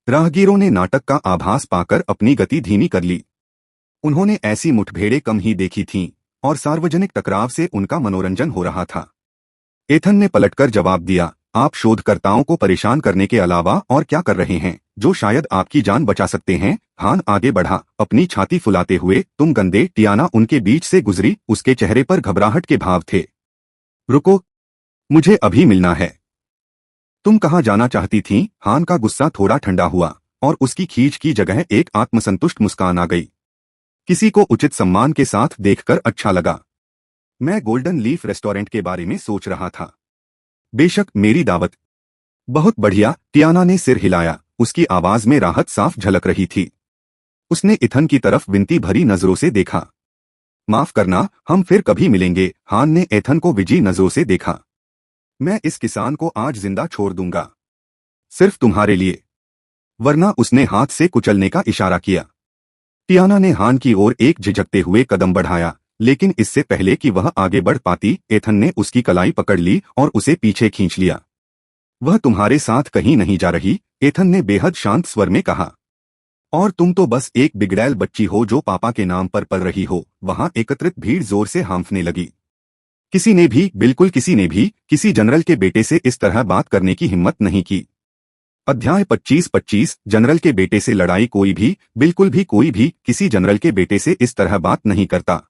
राहगीरों ने नाटक का आभास पाकर अपनी गति धीमी कर ली। उन्होंने ऐसी मुठभेड़ें कम ही देखी थीं और सार्वजनिक टकराव से उनका मनोरंजन हो रहा था। एथन ने पलटकर जवाब दिया, आप शोधकर्ताओं को परेशान करने के अलावा और क्या कर रहे हैं जो शायद आपकी जान बचा सकते हैं? हान आगे बढ़ा, अपनी छाती फुलाते हुए। तुम गंदे! टियाना उनके बीच से गुजरी, उसके चेहरे पर घबराहट के भाव थे। रुको, मुझे अभी मिलना है। तुम कहाँ जाना चाहती थीं? हान का गुस्सा थोड़ा ठंडा हुआ और उसकी खींच की जगह एक आत्मसंतुष्ट मुस्कान आ गई। किसी को उचित सम्मान के साथ देखकर अच्छा लगा। मैं गोल्डन लीफ रेस्टोरेंट के बारे में सोच रहा था। बेशक, मेरी दावत। बहुत बढ़िया, टियाना ने सिर हिलाया, उसकी आवाज में राहत साफ झलक रही थी। उसने एथन की तरफ विनती भरी नजरों से देखा। माफ करना, हम फिर कभी मिलेंगे। हान ने एथन को विजी नजरों से देखा। मैं इस किसान को आज जिंदा छोड़ दूंगा, सिर्फ तुम्हारे लिए, वरना उसने हाथ से कुचलने का इशारा किया। टियाना ने हान की ओर एक झिझकते हुए कदम बढ़ाया, लेकिन इससे पहले कि वह आगे बढ़ पाती, एथन ने उसकी कलाई पकड़ ली और उसे पीछे खींच लिया। वह तुम्हारे साथ कहीं नहीं जा रही, एथन ने बेहद शांत स्वर में कहा। और तुम तो बस एक बिगड़ैल बच्ची हो जो पापा के नाम पर पल रही हो। वहां एकत्रित भीड़ जोर से हांफने लगी। किसी ने भी, बिल्कुल किसी ने भी, किसी जनरल के बेटे से इस तरह बात करने की हिम्मत नहीं की। अध्याय 25-25 जनरल के बेटे से लड़ाई। कोई भी, बिल्कुल भी कोई भी, किसी जनरल के बेटे से इस तरह बात नहीं करता।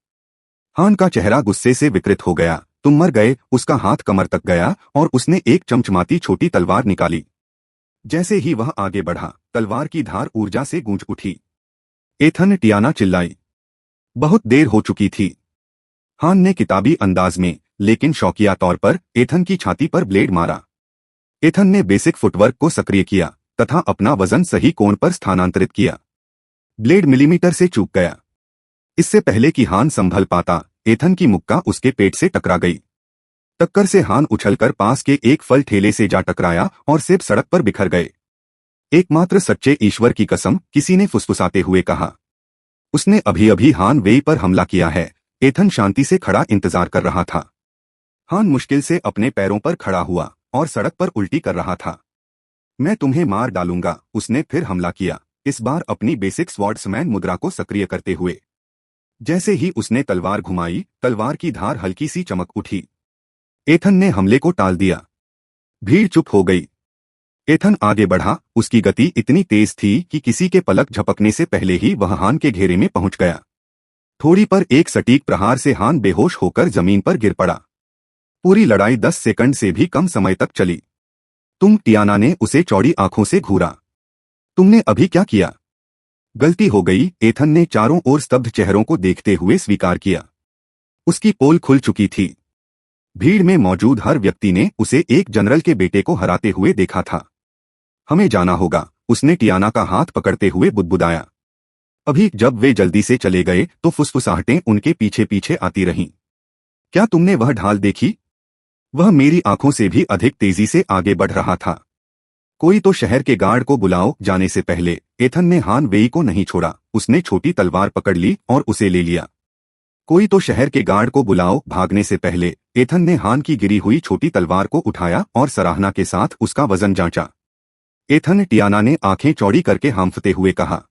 हान का चेहरा गुस्से से विकृत हो गया। तुम मर गए। उसका हाथ कमर तक गया और उसने एक चमचमाती छोटी तलवार निकाली। जैसे ही वह आगे बढ़ा, तलवार की धार ऊर्जा से गूंज उठी। एथन, टियाना चिल्लाई। बहुत देर हो चुकी थी। हान ने किताबी अंदाज में, लेकिन शौकिया तौर पर, एथन की छाती पर ब्लेड मारा। एथन ने बेसिक फुटवर्क को सक्रिय किया तथा अपना वजन सही कोण पर स्थानांतरित किया। ब्लेड मिलीमीटर से चूक गया। इससे पहले कि हान संभल पाता, एथन की मुक्का उसके पेट से टकरा गई। टक्कर से हान उछलकर पास के एक फल ठेले से जा टकराया और सेब सड़क पर बिखर गए। एकमात्र सच्चे ईश्वर की कसम, किसी ने फुसफुसाते हुए कहा। उसने अभी अभी हान वेई पर हमला किया है। एथन शांति से खड़ा इंतजार कर रहा था। हान मुश्किल से अपने पैरों पर खड़ा हुआ और सड़क पर उल्टी कर रहा था। मैं तुम्हें मार डालूंगा, उसने फिर हमला किया, इस बार अपनी बेसिक स्वॉर्ड्समैन मुद्रा को सक्रिय करते हुए। जैसे ही उसने तलवार घुमाई, तलवार की धार हल्की सी चमक उठी। एथन ने हमले को टाल दिया। भीड़ चुप हो गई। एथन आगे बढ़ा। उसकी गति इतनी तेज थी कि किसी के पलक झपकने से पहले ही वह हान के घेरे में पहुंच गया। थोड़ी पर एक सटीक प्रहार से हान बेहोश होकर जमीन पर गिर पड़ा। पूरी लड़ाई 10 सेकंड से भी कम समय तक चली। टियाना ने उसे चौड़ी आंखों से घूरा। तुमने अभी क्या किया? गलती हो गई, एथन ने चारों ओर स्तब्ध चेहरों को देखते हुए स्वीकार किया। उसकी पोल खुल चुकी थी। भीड़ में मौजूद हर व्यक्ति ने उसे एक जनरल के बेटे को हराते हुए देखा था। हमें जाना होगा, उसने टियाना का हाथ पकड़ते हुए बुदबुदाया। अभी जब वे जल्दी से चले गए तो फुसफुसाहटें उनके पीछे पीछे आती रहीं। क्या तुमने वह ढाल देखी? वह मेरी आंखों से भी अधिक तेजी से आगे बढ़ रहा था। कोई तो शहर के गार्ड को बुलाओ। जाने से पहले एथन ने हान वेई को नहीं छोड़ा। उसने छोटी तलवार पकड़ ली और उसे ले लिया। कोई तो शहर के गार्ड को बुलाओ। भागने से पहले एथन ने हान की गिरी हुई छोटी तलवार को उठाया और सराहना के साथ उसका वजन जांचा। एथन, टियाना ने आंखें चौड़ी करके हांफते हुए कहा।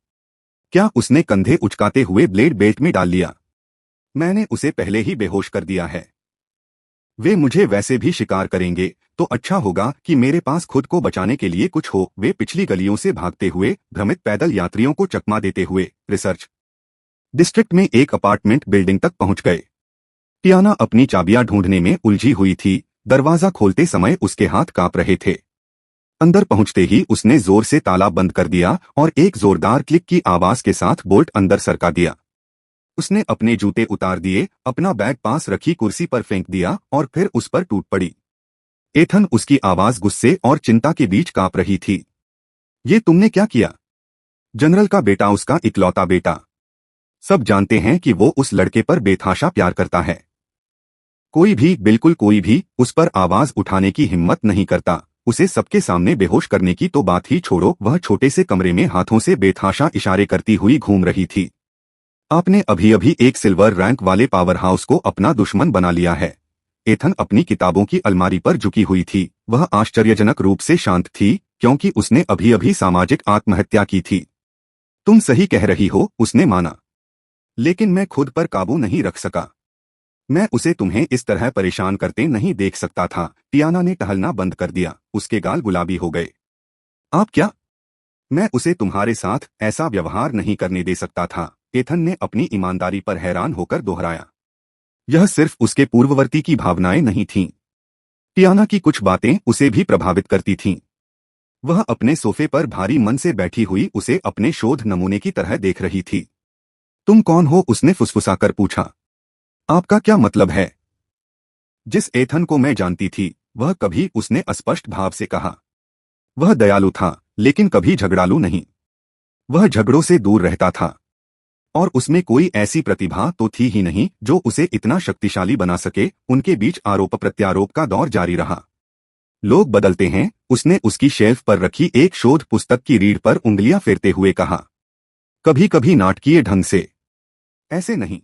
क्या उसने कंधे उचकाते हुए ब्लेड बेल्ट में डाल लिया? मैंने उसे पहले ही बेहोश कर दिया है। वे मुझे वैसे भी शिकार करेंगे, तो अच्छा होगा कि मेरे पास खुद को बचाने के लिए कुछ हो। वे पिछली गलियों से भागते हुए, भ्रमित पैदल यात्रियों को चकमा देते हुए, रिसर्च डिस्ट्रिक्ट में एक अपार्टमेंट बिल्डिंग तक पहुंच गए। टियाना अपनी चाबियां ढूंढने में उलझी हुई थी। दरवाजा खोलते समय उसके हाथ कांप रहे थे। अंदर पहुंचते ही उसने जोर से ताला बंद कर दिया और एक जोरदार क्लिक की आवाज के साथ बोल्ट अंदर सरका दिया। उसने अपने जूते उतार दिए, अपना बैग पास रखी कुर्सी पर फेंक दिया और फिर उस पर टूट पड़ी। एथन, उसकी आवाज गुस्से और चिंता के बीच कांप रही थी। ये तुमने क्या किया? जनरल का बेटा, उसका इकलौता बेटा। सब जानते हैं कि वो उस लड़के पर बेतहाशा प्यार करता है। कोई भी, बिल्कुल कोई भी, उस पर आवाज उठाने की हिम्मत नहीं करता। उसे सबके सामने बेहोश करने की तो बात ही छोड़ो, वह छोटे से कमरे में हाथों से बेतहाशा इशारे करती हुई घूम रही थी। आपने अभी अभी एक सिल्वर रैंक वाले पावर हाउस को अपना दुश्मन बना लिया है। एथन अपनी किताबों की अलमारी पर झुकी हुई थी। वह आश्चर्यजनक रूप से शांत थी, क्योंकि उसने अभी अभी सामाजिक आत्महत्या की थी। तुम सही कह रही हो, उसने माना। लेकिन मैं खुद पर काबू नहीं रख सका। मैं उसे तुम्हें इस तरह परेशान करते नहीं देख सकता था। टियाना ने टहलना बंद कर दिया। उसके गाल गुलाबी हो गए। आप क्या? मैं उसे तुम्हारे साथ ऐसा व्यवहार नहीं करने दे सकता था। एथन ने अपनी ईमानदारी पर हैरान होकर दोहराया। यह सिर्फ उसके पूर्ववर्ती की भावनाएं नहीं थीं। टियाना की कुछ बातें उसे भी प्रभावित करती थीं। वह अपने सोफे पर भारी मन से बैठी हुई उसे अपने शोध नमूने की तरह देख रही थी। तुम कौन हो? उसने फुसफुसाकर पूछा। आपका क्या मतलब है? जिस एथन को मैं जानती थी, वह कभी, उसने अस्पष्ट भाव से कहा। वह दयालु था, लेकिन कभी झगड़ालू नहीं। वह झगड़ों से दूर रहता था। और उसमें कोई ऐसी प्रतिभा तो थी ही नहीं जो उसे इतना शक्तिशाली बना सके। उनके बीच आरोप प्रत्यारोप का दौर जारी रहा। लोग बदलते हैं, उसने उसकी शेल्फ पर रखी एक शोध पुस्तक की रीढ़ पर उंगलियां फेरते हुए कहा। कभी कभी नाटकीय ढंग से। ऐसे नहीं।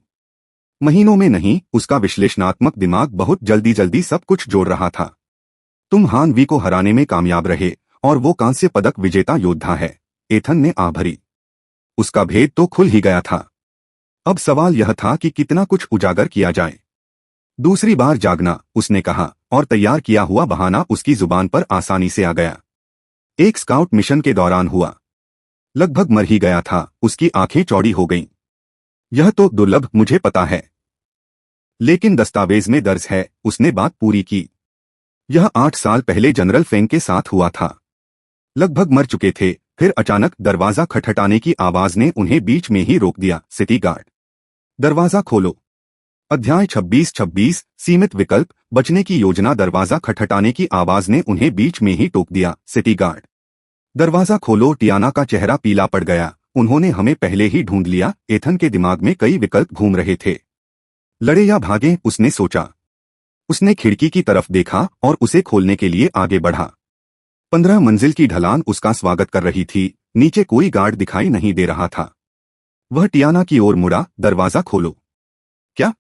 महीनों में नहीं। उसका विश्लेषणात्मक दिमाग बहुत जल्दी जल्दी सब कुछ जोड़ रहा था। तुम हान वी को हराने में कामयाब रहे और वो कांस्य पदक विजेता योद्धा है। एथन ने आह भरी। उसका भेद तो खुल ही गया था। अब सवाल यह था कि कितना कुछ उजागर किया जाए। दूसरी बार जागना, उसने कहा, और तैयार किया हुआ बहाना उसकी जुबान पर आसानी से आ गया। एक स्काउट मिशन के दौरान हुआ। लगभग मर ही गया था, उसकी आंखें चौड़ी हो गईं। यह तो दुर्लभ, मुझे पता है, लेकिन दस्तावेज में दर्ज है, उसने बात पूरी की। यह 8 साल पहले जनरल फेंग के साथ हुआ था। लगभग मर चुके थे, फिर अचानक दरवाजा खटखटाने की आवाज ने उन्हें बीच में ही रोक दिया। सिटी गार्ड, दरवाजा खोलो। अध्याय 26-26 सीमित विकल्प, बचने की योजना। दरवाजा खटखटाने की आवाज ने उन्हें बीच में ही टोक दिया। सिटी गार्ड, दरवाजा खोलो। टियाना का चेहरा पीला पड़ गया। उन्होंने हमें पहले ही ढूंढ लिया। एथन के दिमाग में कई विकल्प घूम रहे थे। लड़े या भागे, उसने सोचा। उसने खिड़की की तरफ देखा और उसे खोलने के लिए आगे बढ़ा। 15 मंजिल की ढलान उसका स्वागत कर रही थी। नीचे कोई गार्ड दिखाई नहीं दे रहा था। वह टियाना की ओर मुड़ा। दरवाजा खोलो। क्या?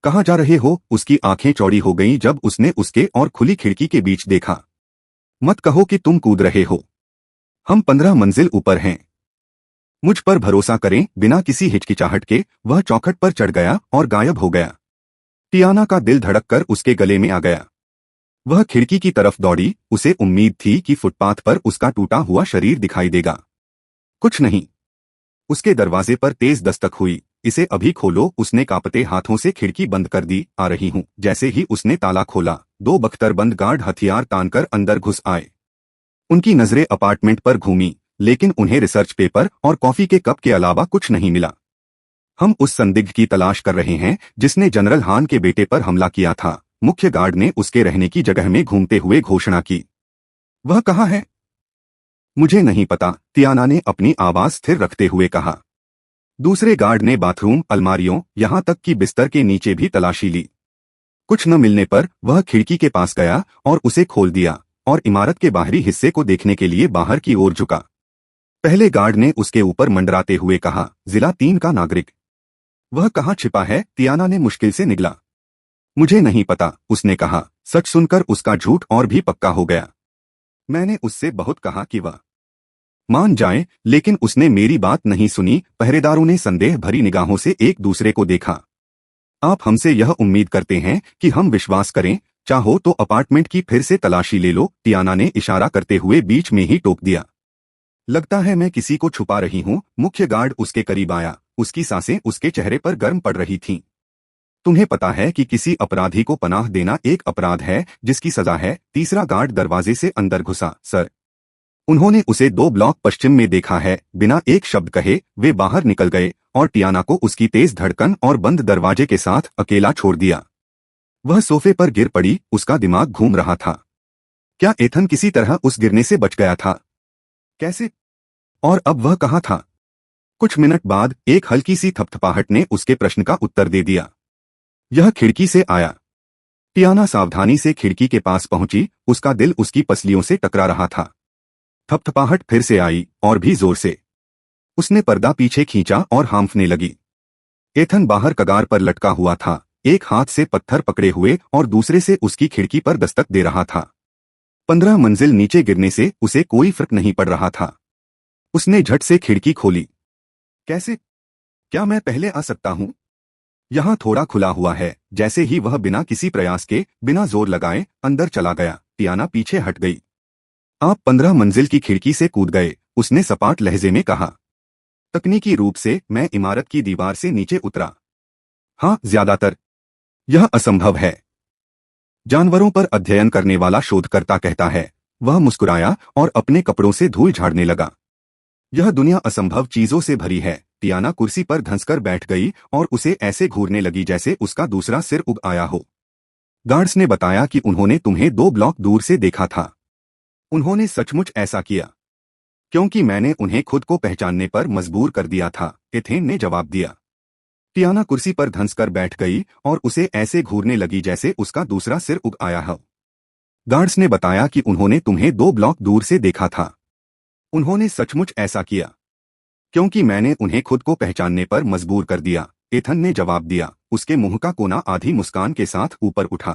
कहाँ जा रहे हो? उसकी आंखें चौड़ी हो गईं जब उसने उसके और खुली खिड़की के बीच देखा। मत कहो कि तुम कूद रहे हो। हम 15 मंजिल ऊपर हैं। मुझ पर भरोसा करें। बिना किसी हिचकिचाहट के वह चौखट पर चढ़ गया और गायब हो गया। टियाना का दिल धड़ककर उसके गले में आ गया। वह खिड़की की तरफ दौड़ी। उसे उम्मीद थी कि फुटपाथ पर उसका टूटा हुआ शरीर दिखाई देगा। कुछ नहीं। उसके दरवाजे पर तेज दस्तक हुई। इसे अभी खोलो, उसने कांपते हाथों से खिड़की बंद कर दी। आ रही हूं। जैसे ही उसने ताला खोला, 2 बख्तरबंद गार्ड हथियार तानकर अंदर घुस आए। उनकी नजरें अपार्टमेंट पर घूमी, लेकिन उन्हें रिसर्च पेपर और कॉफी के कप के अलावा कुछ नहीं मिला। हम उस संदिग्ध की तलाश कर रहे हैं जिसने जनरल हान के बेटे पर हमला किया था, मुख्य गार्ड ने उसके रहने की जगह में घूमते हुए घोषणा की। वह कहाँ है? मुझे नहीं पता, टियाना ने अपनी आवाज स्थिर रखते हुए कहा। दूसरे गार्ड ने बाथरूम, अलमारियों, यहां तक कि बिस्तर के नीचे भी तलाशी ली। कुछ न मिलने पर वह खिड़की के पास गया और उसे खोल दिया और इमारत के बाहरी हिस्से को देखने के लिए बाहर की ओर झुका। पहले गार्ड ने उसके ऊपर मंडराते हुए कहा, जिला 3 का नागरिक। वह कहाँ छिपा है? टियाना ने मुश्किल से निगला। मुझे नहीं पता, उसने कहा। सच सुनकर उसका झूठ और भी पक्का हो गया। मैंने उससे बहुत कहा कि वह मान जाए, लेकिन उसने मेरी बात नहीं सुनी। पहरेदारों ने संदेह भरी निगाहों से एक दूसरे को देखा। आप हमसे यह उम्मीद करते हैं कि हम विश्वास करें? चाहो तो अपार्टमेंट की फिर से तलाशी ले लो, टियाना ने इशारा करते हुए बीच में ही टोक दिया। लगता है मैं किसी को छुपा रही हूँ। मुख्य गार्ड उसके करीब आया। उसकी सांसें उसके चेहरे पर गर्म पड़ रही थीं। तुम्हें पता है कि किसी अपराधी को पनाह देना एक अपराध है जिसकी सजा है। तीसरा गार्ड दरवाजे से अंदर घुसा। सर, उन्होंने उसे 2 ब्लॉक पश्चिम में देखा है। बिना एक शब्द कहे वे बाहर निकल गए और टियाना को उसकी तेज धड़कन और बंद दरवाजे के साथ अकेला छोड़ दिया। वह सोफे पर गिर पड़ी। उसका दिमाग घूम रहा था। क्या एथन किसी तरह उस गिरने से बच गया था? कैसे? और अब वह कहाँ था? कुछ मिनट बाद एक हल्की सी थपथपाहट ने उसके प्रश्न का उत्तर दे दिया। यह खिड़की से आया। टियाना सावधानी से खिड़की के पास पहुंची। उसका दिल उसकी पसलियों से टकरा रहा था। थपथपाहट फिर से आई और भी जोर से। उसने पर्दा पीछे खींचा और हांफने लगी। एथन बाहर कगार पर लटका हुआ था, एक हाथ से पत्थर पकड़े हुए और दूसरे से उसकी खिड़की पर दस्तक दे रहा था। 15 मंजिल नीचे गिरने से उसे कोई फर्क नहीं पड़ रहा था। उसने झट से खिड़की खोली। कैसे? क्या मैं पहले आ सकता हूं? यहां थोड़ा खुला हुआ है। जैसे ही वह बिना किसी प्रयास के, बिना जोर लगाए अंदर चला गया, टियाना पीछे हट गई। आप 15 मंजिल की खिड़की से कूद गए, उसने सपाट लहजे में कहा। तकनीकी रूप से मैं इमारत की दीवार से नीचे उतरा। हाँ, ज्यादातर। यह असंभव है, जानवरों पर अध्ययन करने वाला शोधकर्ता कहता है। वह मुस्कुराया और अपने कपड़ों से धूल झाड़ने लगा। यह दुनिया असंभव चीजों से भरी है। टियाना कुर्सी पर धंसकर बैठ गई और उसे ऐसे घूरने लगी जैसे उसका दूसरा सिर उग आया हो। गार्ड्स ने बताया कि उन्होंने तुम्हें 2 ब्लॉक दूर से देखा था। उन्होंने सचमुच ऐसा किया? क्योंकि मैंने उन्हें खुद को पहचानने पर मजबूर कर दिया था, एथेन ने जवाब दिया। टियाना कुर्सी पर धंसकर बैठ गई और उसे ऐसे घूरने लगी जैसे उसका दूसरा सिर उग आया हो। गार्ड्स ने बताया कि उन्होंने तुम्हें 2 ब्लॉक दूर से देखा था। उन्होंने सचमुच ऐसा किया? क्योंकि मैंने उन्हें खुद को पहचानने पर मजबूर कर दिया, एथन ने जवाब दिया। उसके मुंह का कोना आधी मुस्कान के साथ ऊपर उठा।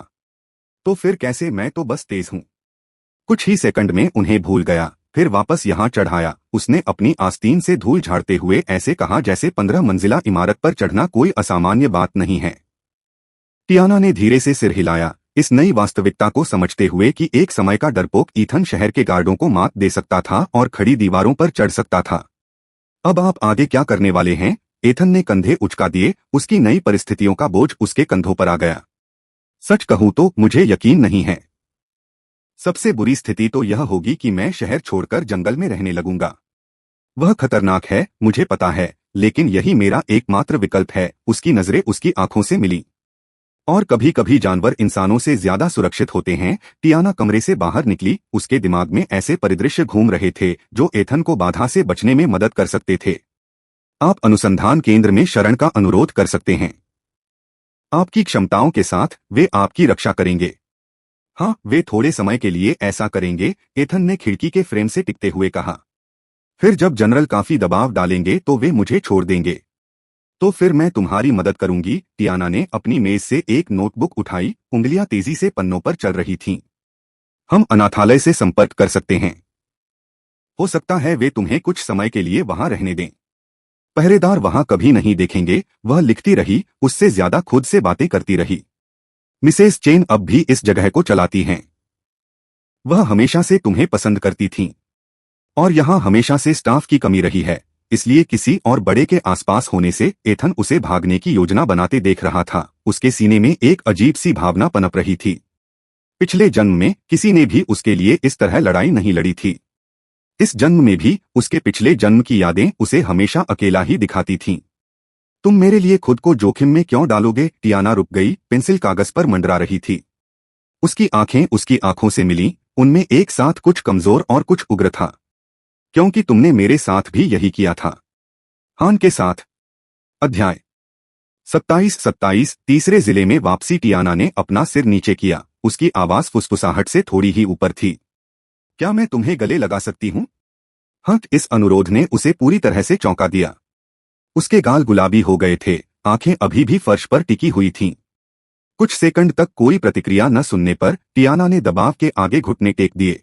तो फिर कैसे? मैं तो बस तेज हूं। कुछ ही सेकंड में उन्हें भूल गया, फिर वापस यहां चढ़ाया। उसने अपनी आस्तीन से धूल झाड़ते हुए ऐसे कहा जैसे 15 मंजिला इमारत पर चढ़ना कोई असामान्य बात नहीं है। टियाना ने धीरे से सिर हिलाया, इस नई वास्तविकता को समझते हुए कि एक समय का डरपोक ईथन शहर के गार्डों को मात दे सकता था और खड़ी दीवारों पर चढ़ सकता था। अब आप आगे क्या करने वाले हैं? एथन ने कंधे उचका दिए, उसकी नई परिस्थितियों का बोझ उसके कंधों पर आ गया। सच कहूं तो मुझे यकीन नहीं है। सबसे बुरी स्थिति तो यह होगी कि मैं शहर छोड़कर जंगल में रहने लगूंगा। वह खतरनाक है, मुझे पता है, लेकिन यही मेरा एकमात्र विकल्प है। उसकी नजरें उसकी आंखों से मिली। और कभी कभी जानवर इंसानों से ज्यादा सुरक्षित होते हैं। टियाना कमरे से बाहर निकली, उसके दिमाग में ऐसे परिदृश्य घूम रहे थे जो एथन को बाधा से बचने में मदद कर सकते थे। आप अनुसंधान केंद्र में शरण का अनुरोध कर सकते हैं। आपकी क्षमताओं के साथ वे आपकी रक्षा करेंगे। हाँ, वे थोड़े समय के लिए ऐसा करेंगे, एथन ने खिड़की के फ्रेम से टिकते हुए कहा। फिर जब जनरल काफी दबाव डालेंगे तो वे मुझे छोड़ देंगे। तो फिर मैं तुम्हारी मदद करूंगी। टियाना ने अपनी मेज से एक नोटबुक उठाई, उंगलियां तेजी से पन्नों पर चल रही थीं। हम अनाथालय से संपर्क कर सकते हैं। हो सकता है वे तुम्हें कुछ समय के लिए वहां रहने दें। पहरेदार वहां कभी नहीं देखेंगे। वह लिखती रही, उससे ज्यादा खुद से बातें करती रही। मिसेस चेन अब भी इस जगह को चलाती हैं। वह हमेशा से तुम्हें पसंद करती थीं। और यहां हमेशा से स्टाफ की कमी रही है, इसलिए किसी और बड़े के आसपास होने से एथन उसे भागने की योजना बनाते देख रहा था। उसके सीने में एक अजीब सी भावना पनप रही थी। पिछले जन्म में किसी ने भी उसके लिए इस तरह लड़ाई नहीं लड़ी थी। इस जन्म में भी उसके पिछले जन्म की यादें उसे हमेशा अकेला ही दिखाती थीं। तुम मेरे लिए खुद को जोखिम में क्यों डालोगे? टियाना रुक गई, पेंसिल कागज पर मंडरा रही थी। उसकी आंखें उसकी आंखों से मिलीं, उनमें एक साथ कुछ कमजोर और कुछ उग्र था। क्योंकि तुमने मेरे साथ भी यही किया था। हान के साथ। अध्याय 27 तीसरे जिले में वापसी। टियाना ने अपना सिर नीचे किया, उसकी आवाज फुसफुसाहट से थोड़ी ही ऊपर थी। क्या मैं तुम्हें गले लगा सकती हूँ? हक, इस अनुरोध ने उसे पूरी तरह से चौंका दिया। उसके गाल गुलाबी हो गए थे, आंखें अभी भी फर्श पर टिकी हुई थीं। कुछ सेकंड तक कोई प्रतिक्रिया न सुनने पर टियाना ने दबाव के आगे घुटने टेक दिए।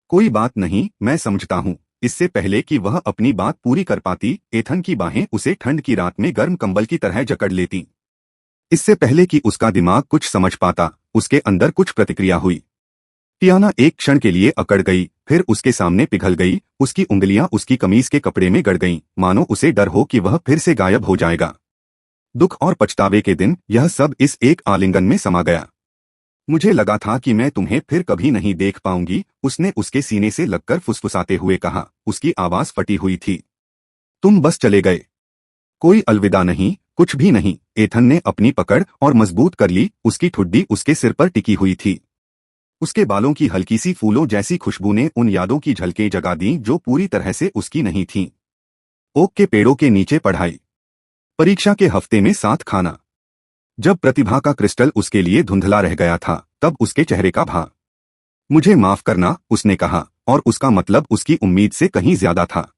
कोई बात नहीं, मैं समझता हूँ। इससे पहले कि वह अपनी बात पूरी कर पाती, एथन की बाहें उसे ठंड की रात में गर्म कंबल की तरह जकड़ लेती। इससे पहले कि उसका दिमाग कुछ समझ पाता, उसके अंदर कुछ प्रतिक्रिया हुई। टियाना एक क्षण के लिए अकड़ गई, फिर उसके सामने पिघल गई। उसकी उंगलियां उसकी कमीज के कपड़े में गड़ गईं, मानो उसे डर हो कि वह फिर से गायब हो जाएगा। दुख और पछतावे के दिन, यह सब इस एक आलिंगन में समा गया। मुझे लगा था कि मैं तुम्हें फिर कभी नहीं देख पाऊंगी, उसने उसके सीने से लगकर फुसफुसाते हुए कहा। उसकी आवाज फटी हुई थी। तुम बस चले गए। कोई अलविदा नहीं, कुछ भी नहीं। एथन ने अपनी पकड़ और मजबूत कर ली, उसकी ठुड्डी उसके सिर पर टिकी हुई थी। उसके बालों की हल्की सी फूलों जैसी खुशबू ने उन यादों की झलकें जगा दी जो पूरी तरह से उसकी नहीं थीं। ओक के पेड़ों के नीचे पढ़ाई, परीक्षा के हफ्ते में साथ खाना। जब प्रतिभा का क्रिस्टल उसके लिए धुंधला रह गया था, तब उसके चेहरे का भाव। मुझे माफ करना, उसने कहा, और उसका मतलब उसकी उम्मीद से कहीं ज्यादा था।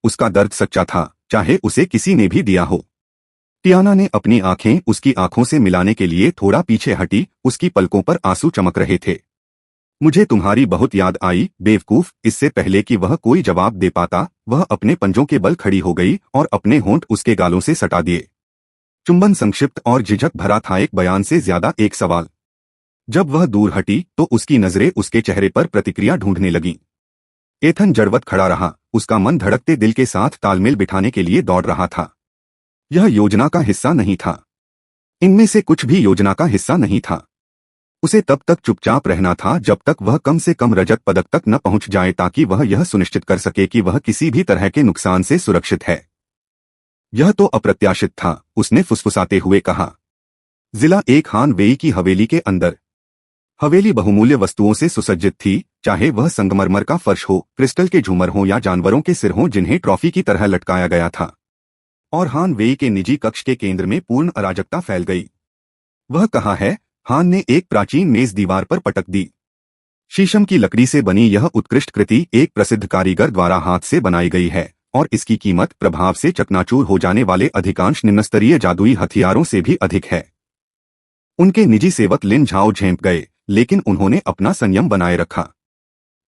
उसका दर्द सच्चा था, चाहे उसे किसी ने भी दिया हो। टियाना ने अपनी आंखें उसकी आंखों से मिलाने के लिए थोड़ा पीछे हटी, उसकी पलकों पर आंसू चमक रहे थे। मुझे तुम्हारी बहुत याद आई, बेवकूफ। इससे पहले कि वह कोई जवाब दे पाता, वह अपने पंजों के बल खड़ी हो गई और अपने होंठ उसके गालों से सटा दिए। चुंबन संक्षिप्त और झिझक भरा था, एक बयान से ज्यादा एक सवाल। जब वह दूर हटी तो उसकी नजरें उसके चेहरे पर प्रतिक्रिया ढूंढने लगीं। एथन जड़वत खड़ा रहा, उसका मन धड़कते दिल के साथ तालमेल बिठाने के लिए दौड़ रहा था। यह योजना का हिस्सा नहीं था। इनमें से कुछ भी योजना का हिस्सा नहीं था। उसे तब तक चुपचाप रहना था जब तक वह कम से कम रजत पदक तक न पहुंच जाए, ताकि वह यह सुनिश्चित कर सके कि वह किसी भी तरह के नुकसान से सुरक्षित है। यह तो अप्रत्याशित था, उसने फुसफुसाते हुए कहा। जिला एक हान वेई की हवेली के अंदर। हवेली बहुमूल्य वस्तुओं से सुसज्जित थी, चाहे वह संगमरमर का फर्श हो, क्रिस्टल के झूमर हों या जानवरों के सिर हों जिन्हें ट्रॉफी की तरह लटकाया गया था। और हान वेई के निजी कक्ष के केंद्र में पूर्ण अराजकता फैल गई। वह कहाँ है? हान ने एक प्राचीन मेज दीवार पर पटक दी। शीशम की लकड़ी से बनी यह उत्कृष्ट कृति एक प्रसिद्ध कारीगर द्वारा हाथ से बनाई गई है, और इसकी कीमत प्रभाव से चकनाचूर हो जाने वाले अधिकांश निम्नस्तरीय जादुई हथियारों से भी अधिक है। उनके निजी सेवक लिन झाओ झेंप गए, लेकिन उन्होंने अपना संयम बनाए रखा।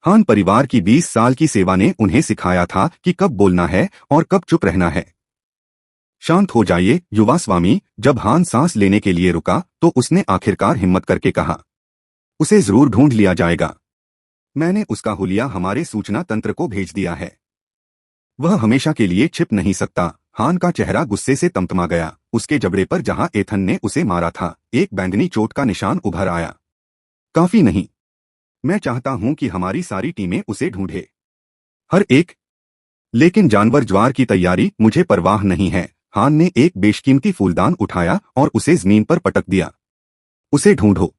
हान परिवार की 20 साल की सेवा ने उन्हें सिखाया था कि कब बोलना है और कब चुप रहना है। शांत हो जाइए युवा स्वामी। जब हान सांस लेने के लिए रुका तो उसने आखिरकार हिम्मत करके कहा, उसे जरूर ढूंढ लिया जाएगा। मैंने उसका हुलिया हमारे सूचना तंत्र को भेज दिया है। वह हमेशा के लिए छिप नहीं सकता। हान का चेहरा गुस्से से तमतमा गया। उसके जबड़े पर जहां एथन ने उसे मारा था, एक बैंगनी चोट का निशान उभर आया। काफी नहीं, मैं चाहता हूं कि हमारी सारी टीमें उसे ढूंढे, हर एक। लेकिन जानवर ज्वार की तैयारी मुझे परवाह नहीं है। हान ने एक बेशकीमती फूलदान उठाया और उसे जमीन पर पटक दिया। उसे ढूंढो,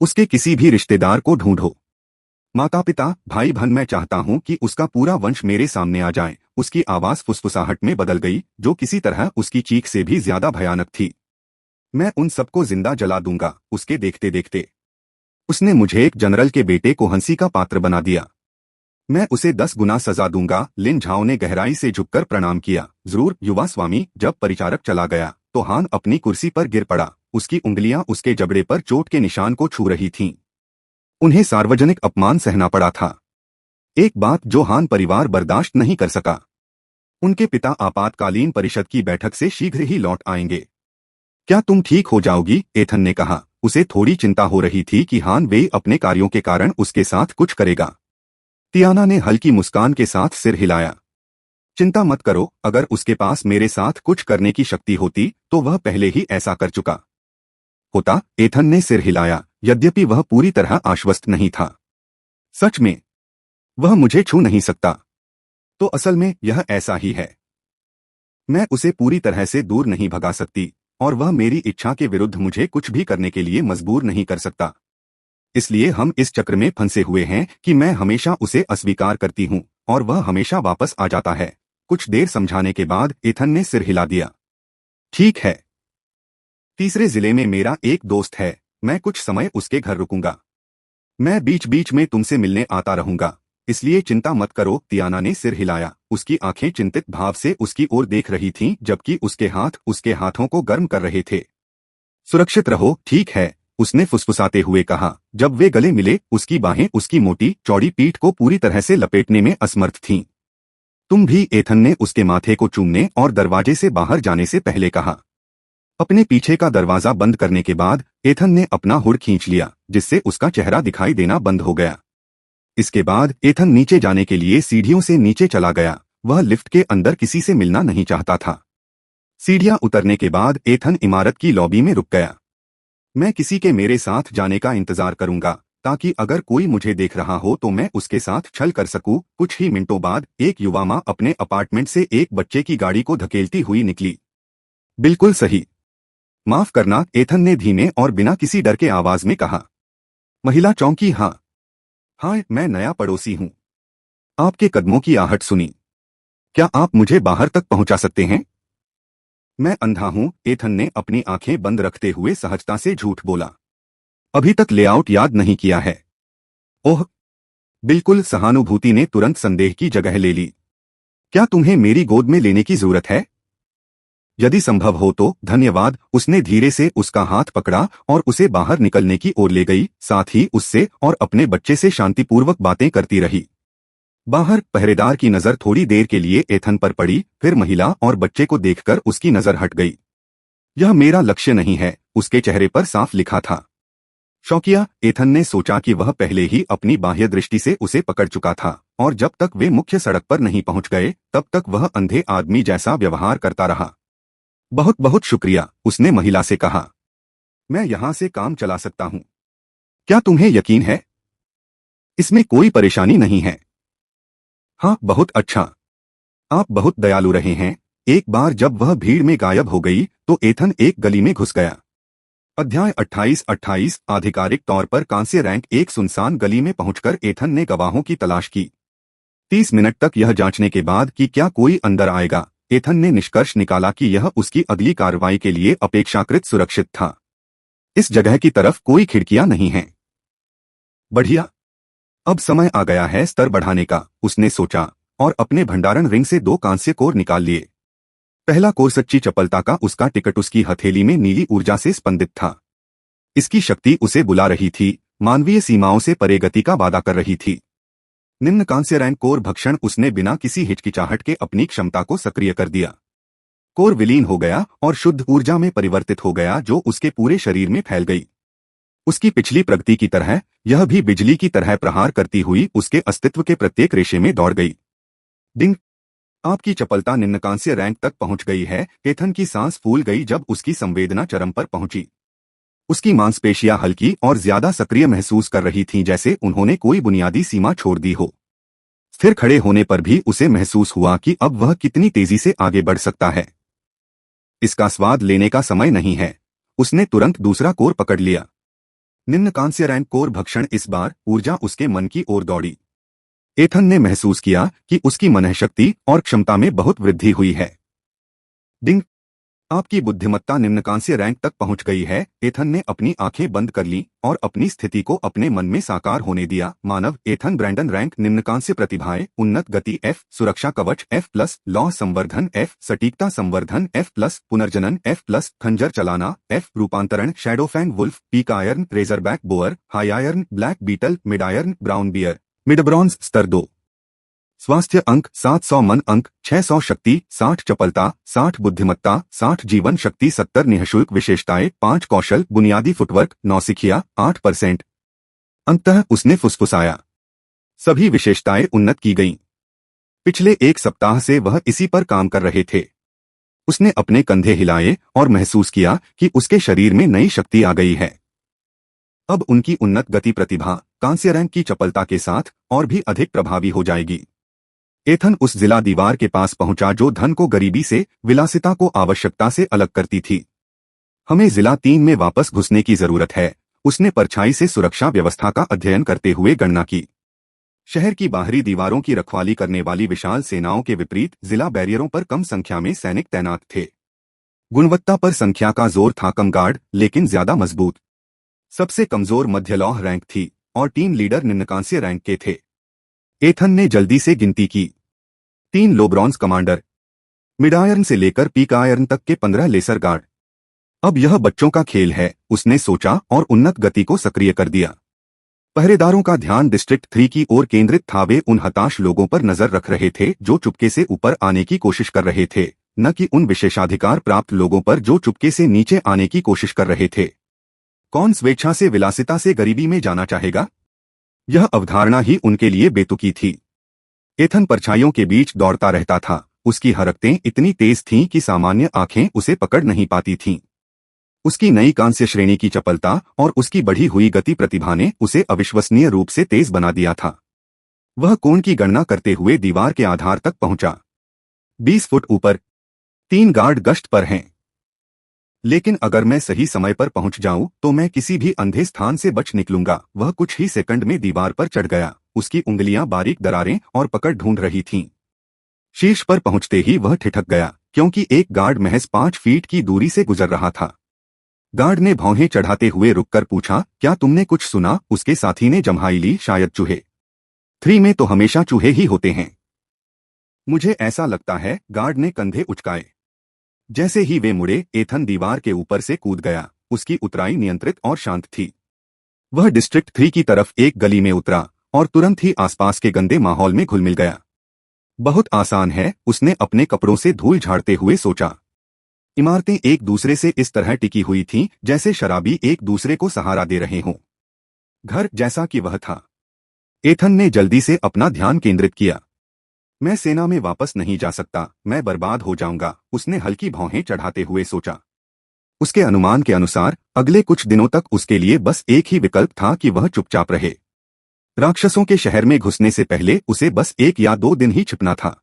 उसके किसी भी रिश्तेदार को ढूंढो, माता पिता भाई बहन। मैं चाहता हूं कि उसका पूरा वंश मेरे सामने आ जाए। उसकी आवाज फुसफुसाहट में बदल गई, जो किसी तरह उसकी चीख से भी ज्यादा भयानक थी। मैं उन सबको जिंदा जला दूंगा। उसके देखते देखते उसने मुझे एक जनरल के बेटे को हंसी का पात्र बना दिया। मैं उसे 10 गुना सजा दूंगा। लिन झाओ ने गहराई से झुककर प्रणाम किया। जरूर युवा स्वामी। जब परिचारक चला गया तो हान अपनी कुर्सी पर गिर पड़ा। उसकी उंगलियां उसके जबड़े पर चोट के निशान को छू रही थीं। उन्हें सार्वजनिक अपमान सहना पड़ा था। एक बात जो हान परिवार बर्दाश्त नहीं कर सका, उनके पिता आपातकालीन परिषद की बैठक से शीघ्र ही लौट आएंगे। क्या तुम ठीक हो जाओगी? एथन ने कहा। उसे थोड़ी चिंता हो रही थी कि हान वे अपने कार्यों के कारण उसके साथ कुछ करेगा। टियाना ने हल्की मुस्कान के साथ सिर हिलाया। चिंता मत करो, अगर उसके पास मेरे साथ कुछ करने की शक्ति होती तो वह पहले ही ऐसा कर चुका होता। एथन ने सिर हिलाया, यद्यपि वह पूरी तरह आश्वस्त नहीं था। सच में वह मुझे छू नहीं सकता? तो असल में यह ऐसा ही है। मैं उसे पूरी तरह से दूर नहीं भगा सकती और वह मेरी इच्छा के विरुद्ध मुझे कुछ भी करने के लिए मजबूर नहीं कर सकता। इसलिए हम इस चक्र में फंसे हुए हैं कि मैं हमेशा उसे अस्वीकार करती हूं और वह हमेशा वापस आ जाता है। कुछ देर समझाने के बाद एथन ने सिर हिला दिया। ठीक है, तीसरे जिले में मेरा एक दोस्त है, मैं कुछ समय उसके घर रुकूंगा। मैं बीच बीच में तुमसे मिलने आता रहूंगा, इसलिए चिंता मत करो। टियाना ने सिर हिलाया। उसकी आंखें चिंतित भाव से उसकी ओर देख रही थीं, जबकि उसके हाथ उसके हाथों को गर्म कर रहे थे। सुरक्षित रहो, ठीक है, उसने फुसफुसाते हुए कहा। जब वे गले मिले, उसकी बाहें उसकी मोटी चौड़ी पीठ को पूरी तरह से लपेटने में असमर्थ थीं। तुम भी? एथन ने उसके माथे को चूमने और दरवाजे से बाहर जाने से पहले कहा। अपने पीछे का दरवाजा बंद करने के बाद एथन ने अपना हुड खींच लिया, जिससे उसका चेहरा दिखाई देना बंद हो गया। इसके बाद एथन नीचे जाने के लिए सीढ़ियों से नीचे चला गया। वह लिफ्ट के अंदर किसी से मिलना नहीं चाहता था। सीढ़ियां उतरने के बाद एथन इमारत की लॉबी में रुक गया। मैं किसी के मेरे साथ जाने का इंतजार करूंगा, ताकि अगर कोई मुझे देख रहा हो तो मैं उसके साथ छल कर सकूं। कुछ ही मिनटों बाद एक युवा मां अपने अपार्टमेंट से एक बच्चे की गाड़ी को धकेलती हुई निकली। बिल्कुल सही, माफ करना, एथन ने धीमे और बिना किसी डर के आवाज में कहा। महिला चौंकी। हाँ हाँ, मैं नया पड़ोसी हूँ। आपके कदमों की आहट सुनी। क्या आप मुझे बाहर तक पहुंचा सकते हैं? मैं अंधा हूं, एथन ने अपनी आंखें बंद रखते हुए सहजता से झूठ बोला। अभी तक लेआउट याद नहीं किया है। ओह बिल्कुल, सहानुभूति ने तुरंत संदेह की जगह ले ली। क्या तुम्हें मेरी गोद में लेने की जरूरत है? यदि संभव हो तो धन्यवाद। उसने धीरे से उसका हाथ पकड़ा और उसे बाहर निकलने की ओर ले गई, साथ ही उससे और अपने बच्चे से शांतिपूर्वक बातें करती रही। बाहर पहरेदार की नजर थोड़ी देर के लिए एथन पर पड़ी, फिर महिला और बच्चे को देखकर उसकी नजर हट गई। यह मेरा लक्ष्य नहीं है, उसके चेहरे पर साफ लिखा था। शौकिया, एथन ने सोचा कि वह पहले ही अपनी बाह्य दृष्टि से उसे पकड़ चुका था और जब तक वे मुख्य सड़क पर नहीं पहुंच गए तब तक वह अंधे आदमी जैसा व्यवहार करता रहा। बहुत बहुत शुक्रिया, उसने महिला से कहा। मैं यहां से काम चला सकता हूं। क्या तुम्हें यकीन है? इसमें कोई परेशानी नहीं है। हाँ, बहुत अच्छा। आप बहुत दयालु रहे हैं। एक बार जब वह भीड़ में गायब हो गई तो एथन एक गली में घुस गया। अध्याय 28 आधिकारिक तौर पर कांस्य रैंक। एक सुनसान गली में पहुंचकर एथन ने गवाहों की तलाश की। 30 मिनट तक यह जांचने के बाद कि क्या कोई अंदर आएगा, एथन ने निष्कर्ष निकाला कि यह उसकी अगली कार्रवाई के लिए अपेक्षाकृत सुरक्षित था। इस जगह की तरफ कोई खिड़कियां नहीं हैं। बढ़िया, अब समय आ गया है स्तर बढ़ाने का, उसने सोचा और अपने भंडारण रिंग से 2 कांस्य कोर निकाल लिए। पहला कोर सच्ची चपलता का, उसका टिकट उसकी हथेली में नीली ऊर्जा से स्पंदित था। इसकी शक्ति उसे बुला रही थी, मानवीय सीमाओं से परे गति का वादा कर रही थी। निम्न कांस्य रैंक कोर भक्षण, उसने बिना किसी हिचकिचाहट के अपनी क्षमता को सक्रिय कर दिया। कोर विलीन हो गया और शुद्ध ऊर्जा में परिवर्तित हो गया जो उसके पूरे शरीर में फैल गई। उसकी पिछली प्रगति की तरह यह भी बिजली की तरह प्रहार करती हुई उसके अस्तित्व के प्रत्येक रेशे में दौड़ गई। डिंग। आपकी चपलता निम्नकांस्य रैंक तक पहुंच गई है। एथन की सांस फूल गई जब उसकी संवेदना चरम पर पहुंची। उसकी मांसपेशियां हल्की और ज्यादा सक्रिय महसूस कर रही थीं, जैसे उन्होंने कोई बुनियादी सीमा छोड़ दी हो। स्थिर खड़े होने पर भी उसे महसूस हुआ कि अब वह कितनी तेजी से आगे बढ़ सकता है। इसका स्वाद लेने का समय नहीं है। उसने तुरंत दूसरा कोर पकड़ लिया। निम्नकांस्य रैंक कोर भक्षण। इस बार ऊर्जा उसके मन की ओर दौड़ी। एथन ने महसूस किया कि उसकी मनःशक्ति और क्षमता में बहुत वृद्धि हुई है। डिंग। आपकी बुद्धिमत्ता निम्नकांस्य रैंक तक पहुंच गई है। एथन ने अपनी आंखें बंद कर लीं और अपनी स्थिति को अपने मन में साकार होने दिया। मानव एथन ब्रैंडन रैंक निम्नकांस्य प्रतिभाएं उन्नत गति F, सुरक्षा कवच F+, लौ संवर्धन F, सटीकता संवर्धन F+, पुनर्जनन F+, खंजर चलाना F, रूपांतरण shadowfang wolf, peak iron, razorback boar, high iron, black beetle, mid iron, brown bear, mid bronze स्तर 2। स्वास्थ्य अंक 700, मन अंक 600, शक्ति 60, चपलता 60, बुद्धिमत्ता 60, जीवन शक्ति 70, निःशुल्क विशेषताएं 5, कौशल बुनियादी फुटवर्क नौसिखिया 8%। अंततः उसने फुसफुसाया। सभी विशेषताएं उन्नत की गईं। पिछले एक सप्ताह से वह इसी पर काम कर रहे थे। उसने अपने कंधे हिलाए और महसूस किया कि उसके शरीर में नई शक्ति आ गई है। अब उनकी उन्नत गति प्रतिभा कांस्य रैंक की चपलता के साथ और भी अधिक प्रभावी हो जाएगी। एथन उस जिला दीवार के पास पहुंचा जो धन को गरीबी से, विलासिता को आवश्यकता से अलग करती थी। हमें जिला 3 में वापस घुसने की जरूरत है। उसने परछाई से सुरक्षा व्यवस्था का अध्ययन करते हुए गणना की। शहर की बाहरी दीवारों की रखवाली करने वाली विशाल सेनाओं के विपरीत जिला बैरियरों पर कम संख्या में सैनिक तैनात थे। गुणवत्ता पर संख्या का जोर था कम गार्ड, लेकिन ज्यादा मजबूत। सबसे कमजोर मध्य लौह रैंक थी और टीम लीडर निम्नकांस्य रैंक के थे। एथन ने जल्दी से गिनती की। 3 लो ब्रॉन्ज कमांडर, मिड आयरन से लेकर पीक आयरन तक के 15 लेसर गार्ड। अब यह बच्चों का खेल है, उसने सोचा और उन्नत गति को सक्रिय कर दिया। पहरेदारों का ध्यान डिस्ट्रिक्ट 3 की ओर केंद्रित था। वे उन हताश लोगों पर नजर रख रहे थे जो चुपके से ऊपर आने की कोशिश कर रहे थे, न कि उन विशेषाधिकार प्राप्त लोगों पर जो चुपके से नीचे आने की कोशिश कर रहे थे। कौन स्वेच्छा से विलासिता से गरीबी में जाना चाहेगा? यह अवधारणा ही उनके लिए बेतुकी थी। एथन परछाइयों के बीच दौड़ता रहता था। उसकी हरकतें इतनी तेज थीं कि सामान्य आंखें उसे पकड़ नहीं पाती थीं। उसकी नई कांस्य श्रेणी की चपलता और उसकी बढ़ी हुई गति प्रतिभा ने उसे अविश्वसनीय रूप से तेज बना दिया था। वह कोण की गणना करते हुए दीवार के आधार तक पहुंचा। 20 फुट ऊपर 3 गार्ड गश्त पर हैं। लेकिन अगर मैं सही समय पर पहुंच जाऊं तो मैं किसी भी अंधे स्थान से बच निकलूंगा। वह कुछ ही सेकंड में दीवार पर चढ़ गया। उसकी उंगलियां बारीक दरारें और पकड़ ढूंढ रही थीं। शीर्ष पर पहुंचते ही वह ठिठक गया, क्योंकि एक गार्ड महज 5 फीट की दूरी से गुजर रहा था। गार्ड ने भौहें चढ़ाते हुए रुककर पूछा, क्या तुमने कुछ सुना? उसके साथी ने जम्हाई ली, शायद चूहे। 3 में तो हमेशा चूहे ही होते हैं। मुझे ऐसा लगता है। गार्ड ने कंधे उचकाए। जैसे ही वे मुड़े, एथन दीवार के ऊपर से कूद गया। उसकी उतराई नियंत्रित और शांत थी। वह डिस्ट्रिक्ट 3 की तरफ एक गली में उतरा और तुरंत ही आसपास के गंदे माहौल में घुल मिल गया। बहुत आसान है, उसने अपने कपड़ों से धूल झाड़ते हुए सोचा। इमारतें एक दूसरे से इस तरह टिकी हुई थीं जैसे शराबी एक दूसरे को सहारा दे रहे हों। घर जैसा कि वह था। एथन ने जल्दी से अपना ध्यान केंद्रित किया। मैं सेना में वापस नहीं जा सकता, मैं बर्बाद हो जाऊंगा, उसने हल्की भौहें चढ़ाते हुए सोचा। उसके अनुमान के अनुसार अगले कुछ दिनों तक उसके लिए बस एक ही विकल्प था कि वह चुपचाप रहे। राक्षसों के शहर में घुसने से पहले उसे बस 1 या 2 दिन ही छिपना था।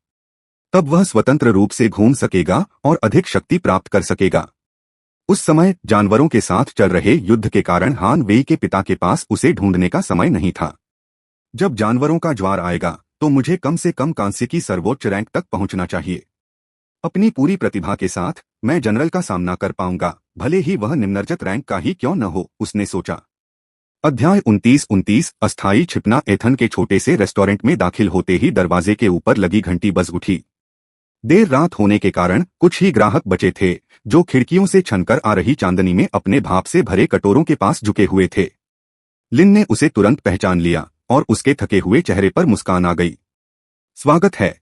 तब वह स्वतंत्र रूप से घूम सकेगा और अधिक शक्ति प्राप्त कर सकेगा। उस समय जानवरों के साथ चल रहे युद्ध के कारण हान वेई के पिता के पास उसे ढूंढने का समय नहीं था। जब जानवरों का ज्वार आएगा तो मुझे कम से कम कांस्य की सर्वोच्च रैंक तक पहुंचना चाहिए। अपनी पूरी प्रतिभा के साथ मैं जनरल का सामना कर पाऊंगा, भले ही वह निम्नरजत रैंक का ही क्यों न हो, उसने सोचा। अध्याय 29 अस्थायी छिपना। एथन के छोटे से रेस्टोरेंट में दाखिल होते ही दरवाजे के ऊपर लगी घंटी बज उठी। देर रात होने के कारण कुछ ही ग्राहक बचे थे जो खिड़कियों से छनकर आ रही चांदनी में अपने भाप से भरे कटोरों के पास झुके हुए थे। लिन ने उसे तुरंत पहचान लिया और उसके थके हुए चेहरे पर मुस्कान आ गई। स्वागत है।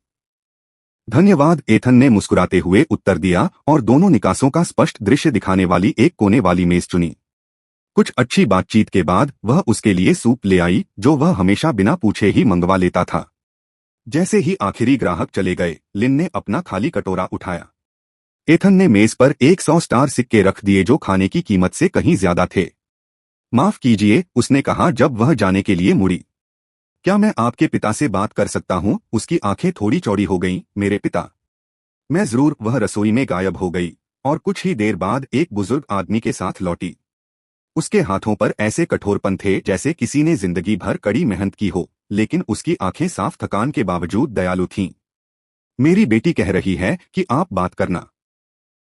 धन्यवाद, एथन ने मुस्कुराते हुए उत्तर दिया और दोनों निकासों का स्पष्ट दृश्य दिखाने वाली एक कोने वाली मेज चुनी। कुछ अच्छी बातचीत के बाद वह उसके लिए सूप ले आई, जो वह हमेशा बिना पूछे ही मंगवा लेता था। जैसे ही आखिरी ग्राहक चले गए, लिन ने अपना खाली कटोरा उठाया। एथन ने मेज पर 100 स्टार सिक्के रख दिए, जो खाने की कीमत से कहीं ज्यादा थे। माफ कीजिए, उसने कहा जब वह जाने के लिए मुड़ी। क्या मैं आपके पिता से बात कर सकता हूँ? उसकी आंखें थोड़ी चौड़ी हो गईं। मेरे पिता? मैं जरूर। वह रसोई में गायब हो गई और कुछ ही देर बाद एक बुजुर्ग आदमी के साथ लौटी। उसके हाथों पर ऐसे कठोरपन थे जैसे किसी ने जिंदगी भर कड़ी मेहनत की हो, लेकिन उसकी आंखें साफ थकान के बावजूद दयालु थीं। मेरी बेटी कह रही है कि आप बात करना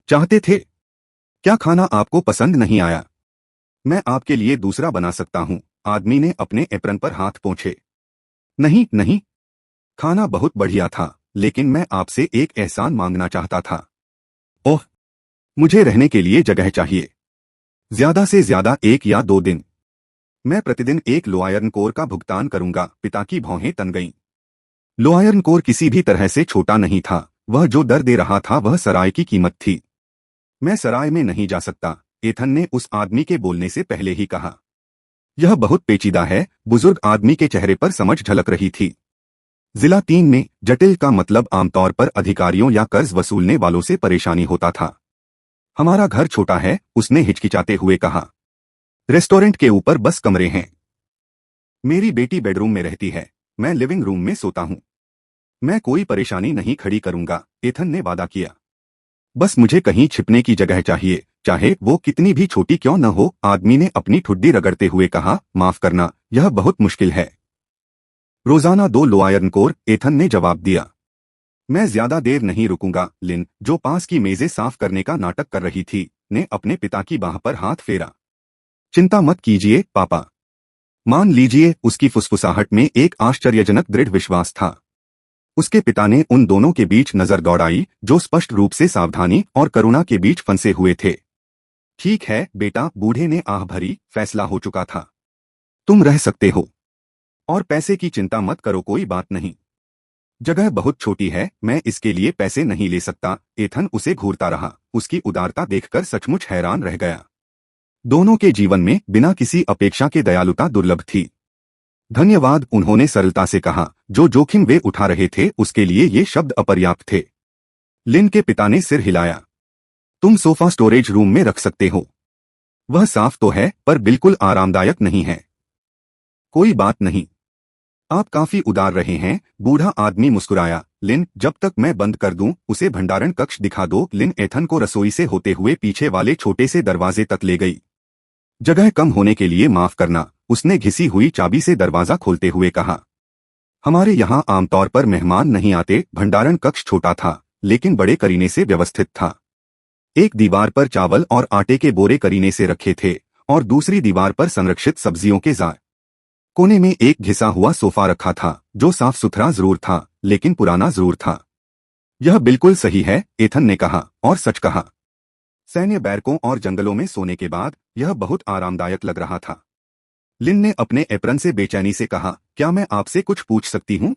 चाहते थे। क्या खाना आपको पसंद नहीं आया? मैं आपके लिए दूसरा बना सकता हूँ। आदमी ने अपने एप्रन पर हाथ पोंछे। नहीं नहीं, खाना बहुत बढ़िया था, लेकिन मैं आपसे एक एहसान मांगना चाहता था। ओह, मुझे रहने के लिए जगह चाहिए। ज्यादा से ज्यादा 1 या 2 दिन। मैं प्रतिदिन 1 लोआयरन कोर का भुगतान करूंगा। पिता की भौहें तन गईं। लोआयरन कोर किसी भी तरह से छोटा नहीं था। वह जो दर दे रहा था वह सराय की कीमत थी। मैं सराय में नहीं जा सकता, एथन ने उस आदमी के बोलने से पहले ही कहा। यह बहुत पेचीदा है। बुजुर्ग आदमी के चेहरे पर समझ झलक रही थी। जिला 3 में जटिल का मतलब आमतौर पर अधिकारियों या कर्ज वसूलने वालों से परेशानी होता था। हमारा घर छोटा है, उसने हिचकिचाते हुए कहा। रेस्टोरेंट के ऊपर बस कमरे हैं। मेरी बेटी बेडरूम में रहती है, मैं लिविंग रूम में सोता हूँ। मैं कोई परेशानी नहीं खड़ी करूंगा, एथन ने वादा किया। बस मुझे कहीं छिपने की जगह चाहिए, चाहे वो कितनी भी छोटी क्यों न हो। आदमी ने अपनी ठुड्डी रगड़ते हुए कहा। माफ करना, यह बहुत मुश्किल है। रोजाना 2 लोआयरन कोर, एथन ने जवाब दिया। मैं ज्यादा देर नहीं रुकूंगा। लिन, जो पास की मेजें साफ करने का नाटक कर रही थी, ने अपने पिता की बाह पर हाथ फेरा। चिंता मत कीजिए पापा। मान लीजिए। उसकी फुसफुसाहट में एक आश्चर्यजनक दृढ़ विश्वास था। उसके पिता ने उन दोनों के बीच नजर दौड़ाई, जो स्पष्ट रूप से सावधानी और करुणा के बीच फंसे हुए थे। ठीक है बेटा, बूढ़े ने आह भरी। फैसला हो चुका था। तुम रह सकते हो। और पैसे की चिंता मत करो, कोई बात नहीं। जगह बहुत छोटी है, मैं इसके लिए पैसे नहीं ले सकता। एथन उसे घूरता रहा। उसकी उदारता देखकर सचमुच हैरान रह गया। दोनों के जीवन में बिना किसी अपेक्षा के दयालुता दुर्लभ थी। धन्यवाद, उन्होंने सरलता से कहा। जो जोखिम वे उठा रहे थे उसके लिए ये शब्द अपर्याप्त थे। लिन के पिता ने सिर हिलाया। तुम सोफा स्टोरेज रूम में रख सकते हो। वह साफ तो है, पर बिल्कुल आरामदायक नहीं है। कोई बात नहीं, आप काफी उदार रहे हैं। बूढ़ा आदमी मुस्कुराया। लिन, जब तक मैं बंद कर दूं, उसे भंडारण कक्ष दिखा दो। लिन एथन को रसोई से होते हुए पीछे वाले छोटे से दरवाजे तक ले गई। जगह कम होने के लिए माफ करना, उसने घिसी हुई चाबी से दरवाजा खोलते हुए कहा। हमारे यहाँ आमतौर पर मेहमान नहीं आते। भंडारण कक्ष छोटा था, लेकिन बड़े करीने से व्यवस्थित था। एक दीवार पर चावल और आटे के बोरे करीने से रखे थे और दूसरी दीवार पर संरक्षित सब्जियों के जार। कोने में एक घिसा हुआ सोफा रखा था, जो साफ सुथरा जरूर था, लेकिन पुराना जरूर था। यह बिल्कुल सही है, एथन ने कहा, और सच कहा। सैन्य बैरकों और जंगलों में सोने के बाद यह बहुत आरामदायक लग रहा था। लिन ने अपने एप्रन से बेचैनी से कहा। क्या मैं आपसे कुछ पूछ सकती हूँ?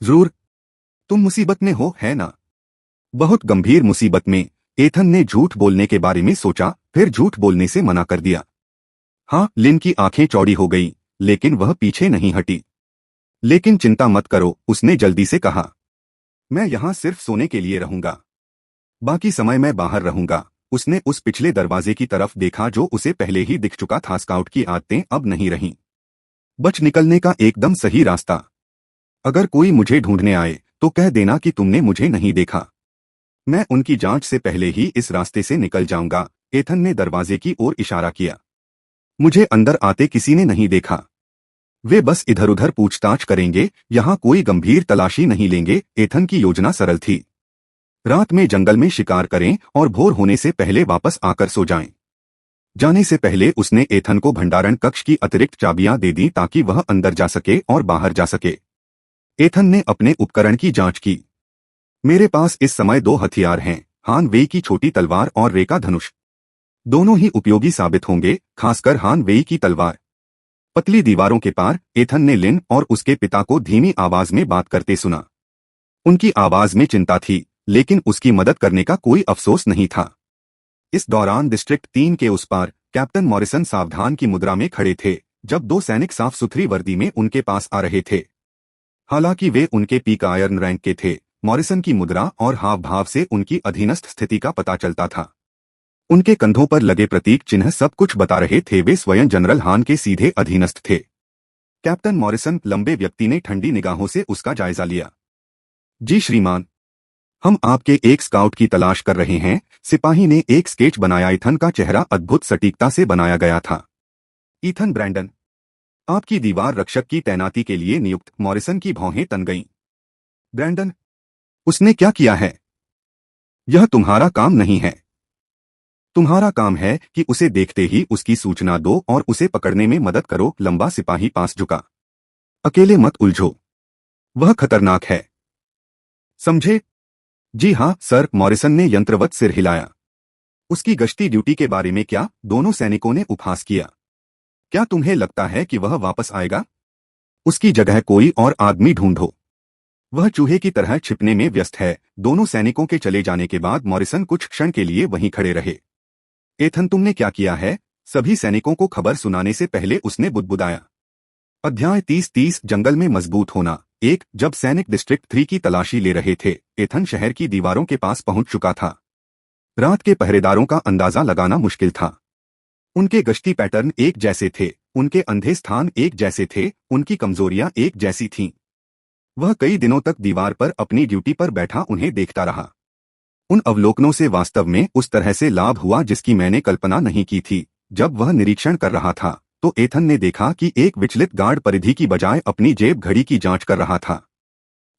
जरूर। तुम मुसीबत में हो, है ना? बहुत गंभीर मुसीबत में। एथन ने झूठ बोलने के बारे में सोचा, फिर झूठ बोलने से मना कर दिया। हाँ, लिन की आंखें चौड़ी हो गईं, लेकिन वह पीछे नहीं हटी। लेकिन चिंता मत करो, उसने जल्दी से कहा। मैं यहाँ सिर्फ सोने के लिए रहूंगा। बाकी समय मैं बाहर रहूंगा। उसने उस पिछले दरवाजे की तरफ देखा जो उसे पहले ही दिख चुका था। स्काउट की आदतें अब नहीं रहीं। बच निकलने का एकदम सही रास्ता। अगर कोई मुझे ढूंढने आए तो कह देना कि तुमने मुझे नहीं देखा। मैं उनकी जांच से पहले ही इस रास्ते से निकल जाऊंगा। एथन ने दरवाजे की ओर इशारा किया। मुझे अंदर आते किसी ने नहीं देखा। वे बस इधर उधर पूछताछ करेंगे, यहाँ कोई गंभीर तलाशी नहीं लेंगे। एथन की योजना सरल थी। रात में जंगल में शिकार करें और भोर होने से पहले वापस आकर सो जाएं। जाने से पहले उसने एथन को भंडारण कक्ष की अतिरिक्त चाबियां दे दी ताकि वह अंदर जा सके और बाहर जा सके। एथन ने अपने उपकरण की जांच की। मेरे पास इस समय 2 हथियार हैं, हान वेई की छोटी तलवार और रे का धनुष। दोनों ही उपयोगी साबित होंगे, खासकर हान वेई की तलवार। पतली दीवारों के पार, एथन ने लिन और उसके पिता को धीमी आवाज में बात करते सुना। उनकी आवाज में चिंता थी, लेकिन उसकी मदद करने का कोई अफसोस नहीं था। इस दौरान डिस्ट्रिक्ट 3 के उस पार कैप्टन मॉरिसन सावधान की मुद्रा में खड़े थे, जब दो सैनिक साफ सुथरी वर्दी में उनके पास आ रहे थे। हालांकि वे उनके पीक आयरन रैंक के थे, मॉरिसन की मुद्रा और हाव भाव से उनकी अधीनस्थ स्थिति का पता चलता था। उनके कंधों पर लगे प्रतीक चिन्ह सब कुछ बता रहे थे। वे स्वयं जनरल हान के सीधे अधीनस्थ थे। कैप्टन मॉरिसन लंबे व्यक्ति ने ठंडी निगाहों से उसका जायजा लिया। जी श्रीमान, हम आपके एक स्काउट की तलाश कर रहे हैं। सिपाही ने एक स्केच बनाया। ईथन का चेहरा अद्भुत सटीकता से बनाया गया था। ईथन ब्रैंडन, आपकी दीवार रक्षक की तैनाती के लिए नियुक्त। मॉरिसन की भौहें तन गईं। ब्रैंडन, उसने क्या किया है? यह तुम्हारा काम नहीं है। तुम्हारा काम है कि उसे देखते ही उसकी सूचना दो और उसे पकड़ने में मदद करो। लंबा सिपाही पास झुका। अकेले मत उलझो, वह खतरनाक है, समझे? जी हाँ सर, मॉरिसन ने यंत्रवत सिर हिलाया। उसकी गश्ती ड्यूटी के बारे में क्या? दोनों सैनिकों ने उपहास किया। क्या तुम्हें लगता है कि वह वापस आएगा? उसकी जगह कोई और आदमी ढूंढो। वह चूहे की तरह छिपने में व्यस्त है। दोनों सैनिकों के चले जाने के बाद मॉरिसन कुछ क्षण के लिए वहीं खड़े रहे। एथन, तुमने क्या किया है? सभी सैनिकों को खबर सुनाने से पहले उसने बुदबुदाया। अध्याय 30 जंगल में मजबूत होना। एक, जब सैनिक डिस्ट्रिक्ट 3 की तलाशी ले रहे थे, एथन शहर की दीवारों के पास पहुंच चुका था। रात के पहरेदारों का अंदाजा लगाना मुश्किल था। उनके गश्ती पैटर्न एक जैसे थे, उनके अंधे स्थान एक जैसे थे, उनकी कमजोरियां एक जैसी थीं। वह कई दिनों तक दीवार पर अपनी ड्यूटी पर बैठा उन्हें देखता रहा। उन अवलोकनों से वास्तव में उस तरह से लाभ हुआ जिसकी मैंने कल्पना नहीं की थी। जब वह निरीक्षण कर रहा था तो एथन ने देखा कि एक विचलित गार्ड परिधि की बजाय अपनी जेब घड़ी की जांच कर रहा था।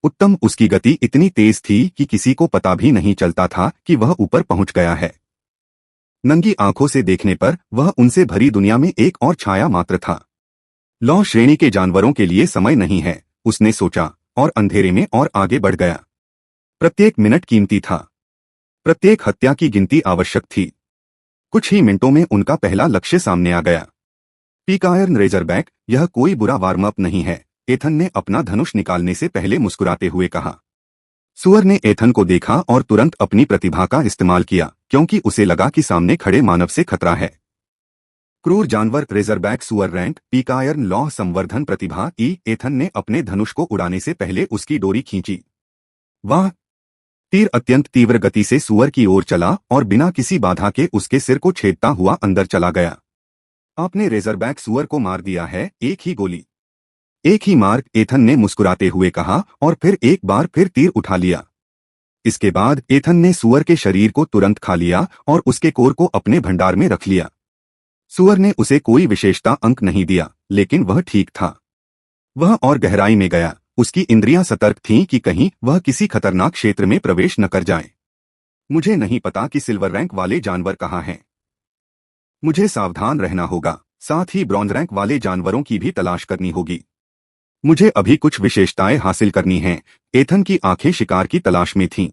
उत्तम, उसकी गति इतनी तेज थी कि किसी को पता भी नहीं चलता था कि वह ऊपर पहुंच गया है। नंगी आंखों से देखने पर वह उनसे भरी दुनिया में एक और छाया मात्र था। लौ श्रेणी के जानवरों के लिए समय नहीं है, उसने सोचा, और अंधेरे में और आगे बढ़ गया। प्रत्येक मिनट कीमती था। प्रत्येक हत्या की गिनती आवश्यक थी। कुछ ही मिनटों में उनका पहला लक्ष्य सामने आ गया। पीक आयरन रेजरबैक, यह कोई बुरा वार्म अप नहीं है, एथन ने अपना धनुष निकालने से पहले मुस्कुराते हुए कहा। सुअर ने एथन को देखा और तुरंत अपनी प्रतिभा का इस्तेमाल किया, क्योंकि उसे लगा कि सामने खड़े मानव से खतरा है। क्रूर जानवर रेजरबैक सुअर रैंक पीक आयरन लौह संवर्धन प्रतिभा ई। एथन ने अपने धनुष को उड़ाने से पहले उसकी डोरी खींची। वाह! तीर अत्यंत तीव्र गति से सुअर की ओर चला और बिना किसी बाधा के उसके सिर को छेदता हुआ अंदर चला गया। आपने रेजरबैक सुअर को मार दिया है, एक ही गोली, एक ही मार, एथन ने मुस्कुराते हुए कहा और फिर एक बार फिर तीर उठा लिया। इसके बाद एथन ने सुअर के शरीर को तुरंत खा लिया और उसके कोर को अपने भंडार में रख लिया। सुअर ने उसे कोई विशेषता अंक नहीं दिया, लेकिन वह ठीक था। वह और गहराई में गया। उसकी इंद्रियां सतर्क थीं कि कहीं वह किसी खतरनाक क्षेत्र में प्रवेश न कर जाए। मुझे नहीं पता कि सिल्वर रैंक वाले जानवर कहाँ हैं। मुझे सावधान रहना होगा, साथ ही ब्रॉन्ज रैंक वाले जानवरों की भी तलाश करनी होगी। मुझे अभी कुछ विशेषताएं हासिल करनी हैं। एथन की आंखें शिकार की तलाश में थीं।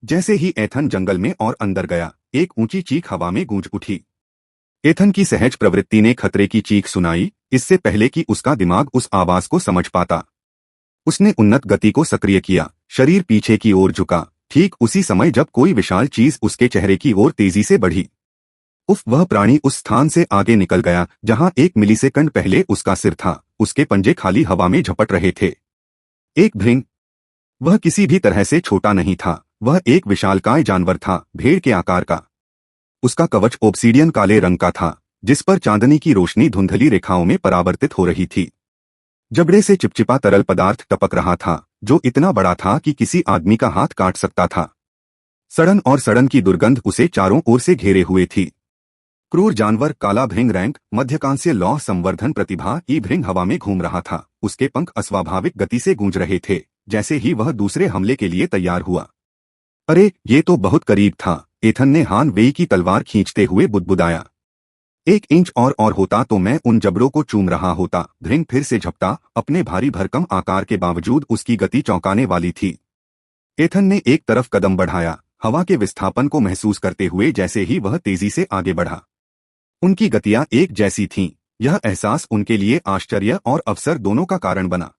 जैसे ही एथन जंगल में और अंदर गया, एक ऊंची चीख हवा में गूंज उठी। एथन की सहज प्रवृत्ति ने खतरे की चीख सुनाई, इससे पहले कि उसका दिमाग उस आवाज को समझ पाता। उसने उन्नत गति को सक्रिय किया, शरीर पीछे की ओर झुका, ठीक उसी समय जब कोई विशाल चीज उसके चेहरे की ओर तेजी से बढ़ी। उफ! वह प्राणी उस स्थान से आगे निकल गया जहां एक मिलीसेकंड पहले उसका सिर था। उसके पंजे खाली हवा में झपट रहे थे। एक भृंग! वह किसी भी तरह से छोटा नहीं था, वह एक विशालकाय जानवर था, भेड़ के आकार का। उसका कवच ओब्सीडियन काले रंग का था, जिस पर चांदनी की रोशनी धुंधली रेखाओं में परावर्तित हो रही थी। जबड़े से चिपचिपा तरल पदार्थ टपक रहा था, जो इतना बड़ा था कि किसी आदमी का हाथ काट सकता था। सड़न और सड़न की दुर्गंध उसे चारों ओर से घेरे हुए थी। क्रूर जानवर काला भृंग रैंक मध्यकांस्य लौह संवर्धन प्रतिभा ई भृंग हवा में घूम रहा था। उसके पंख अस्वाभाविक गति से गूंज रहे थे। जैसे ही वह दूसरे हमले के लिए तैयार हुआ, अरे ये तो बहुत करीब था, एथन ने हान वेई की तलवार खींचते हुए बुदबुदाया। 1 इंच और होता तो मैं उन जबड़ों को चूम रहा होता। भृंग फिर से झपटा। अपने भारी भरकम आकार के बावजूद उसकी गति चौंकाने वाली थी। एथन ने एक तरफ कदम बढ़ाया, हवा के विस्थापन को महसूस करते हुए। जैसे ही वह तेजी से आगे बढ़ा, उनकी गतियां एक जैसी थीं। यह एहसास उनके लिए आश्चर्य और अवसर दोनों का कारण बना।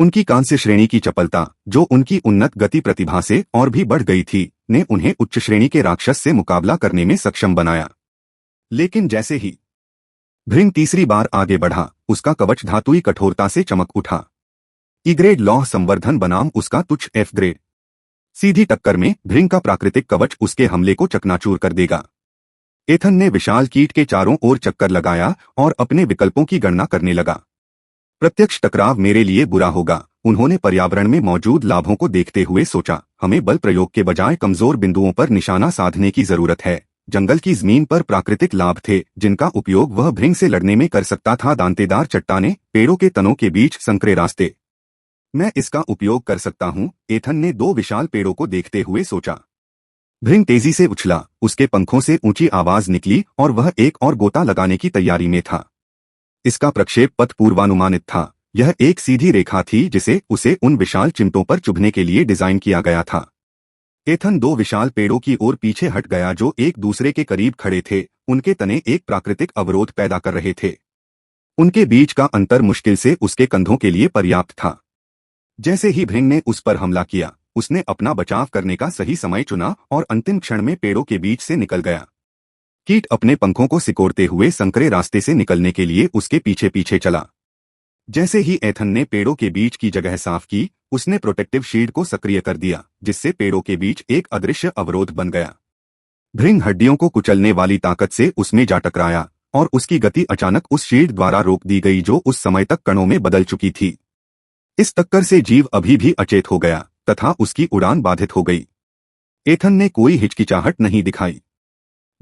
उनकी कांस्य श्रेणी की चपलता, जो उनकी उन्नत गति प्रतिभा से और भी बढ़ गई थी, ने उन्हें उच्च श्रेणी के राक्षस से मुकाबला करने में सक्षम बनाया। लेकिन जैसे ही भृंग तीसरी बार आगे बढ़ा, उसका कवच धातुई कठोरता से चमक उठा। ई ग्रेड लौह संवर्धन बनाम उसका तुच्छ एफ ग्रेड। सीधी टक्कर में भृंग का प्राकृतिक कवच उसके हमले को चकनाचूर कर देगा। एथन ने विशाल कीट के चारों ओर चक्कर लगाया और अपने विकल्पों की गणना करने लगा। प्रत्यक्ष टकराव मेरे लिए बुरा होगा, उन्होंने पर्यावरण में मौजूद लाभों को देखते हुए सोचा। हमें बल प्रयोग के बजाय कमजोर बिंदुओं पर निशाना साधने की जरूरत है। जंगल की जमीन पर प्राकृतिक लाभ थे जिनका उपयोग वह भृंग से लड़ने में कर सकता था। दांतेदार चट्टानें, पेड़ों के तनों के बीच संकरे रास्ते। मैं इसका उपयोग कर सकता हूं, एथन ने दो विशाल पेड़ों को देखते हुए सोचा। भृंग तेजी से उछला, उसके पंखों से ऊंची आवाज निकली और वह एक और गोता लगाने की तैयारी में था। इसका प्रक्षेप पथ पूर्वानुमानित था। यह एक सीधी रेखा थी जिसे उसे उन विशाल चिमटों पर चुभने के लिए डिजाइन किया गया था। एथन दो विशाल पेड़ों की ओर पीछे हट गया जो एक दूसरे के करीब खड़े थे। उनके तने एक प्राकृतिक अवरोध पैदा कर रहे थे। उनके बीच का अंतर मुश्किल से उसके कंधों के लिए पर्याप्त था। जैसे ही भृंग ने उस पर हमला किया, उसने अपना बचाव करने का सही समय चुना और अंतिम क्षण में पेड़ों के बीच से निकल गया। कीट अपने पंखों को सिकोड़ते हुए संकरे रास्ते से निकलने के लिए उसके पीछे पीछे चला। जैसे ही एथन ने पेड़ों के बीच की जगह साफ की, उसने प्रोटेक्टिव शील्ड को सक्रिय कर दिया, जिससे पेड़ों के बीच एक अदृश्य अवरोध बन गया। भृंग हड्डियों को कुचलने वाली ताकत से उसमें जा टकराया और उसकी गति अचानक उस शील्ड द्वारा रोक दी गई जो उस समय तक कणों में बदल चुकी थी। इस टक्कर से जीव अभी भी अचेत हो गया तथा उसकी उड़ान बाधित हो गई। एथन ने कोई हिचकिचाहट नहीं दिखाई।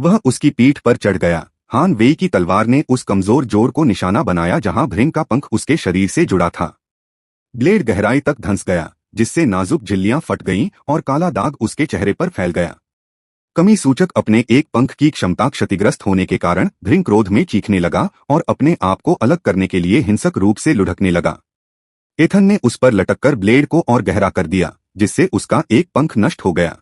वह उसकी पीठ पर चढ़ गया। हान वेई की तलवार ने उस कमजोर जोड़ को निशाना बनाया जहां भृंग का पंख उसके शरीर से जुड़ा था। ब्लेड गहराई तक धंस गया, जिससे नाजुक झिल्लियां फट गईं और काला दाग उसके चेहरे पर फैल गया। कमी सूचक अपने एक पंख की क्षमता क्षतिग्रस्त होने के कारण भृंग क्रोध में चीखने लगा और अपने आप को अलग करने के लिए हिंसक रूप से लुढ़कने लगा। एथन ने उस पर लटककर ब्लेड को और गहरा कर दिया, जिससे उसका एक पंख नष्ट हो गया।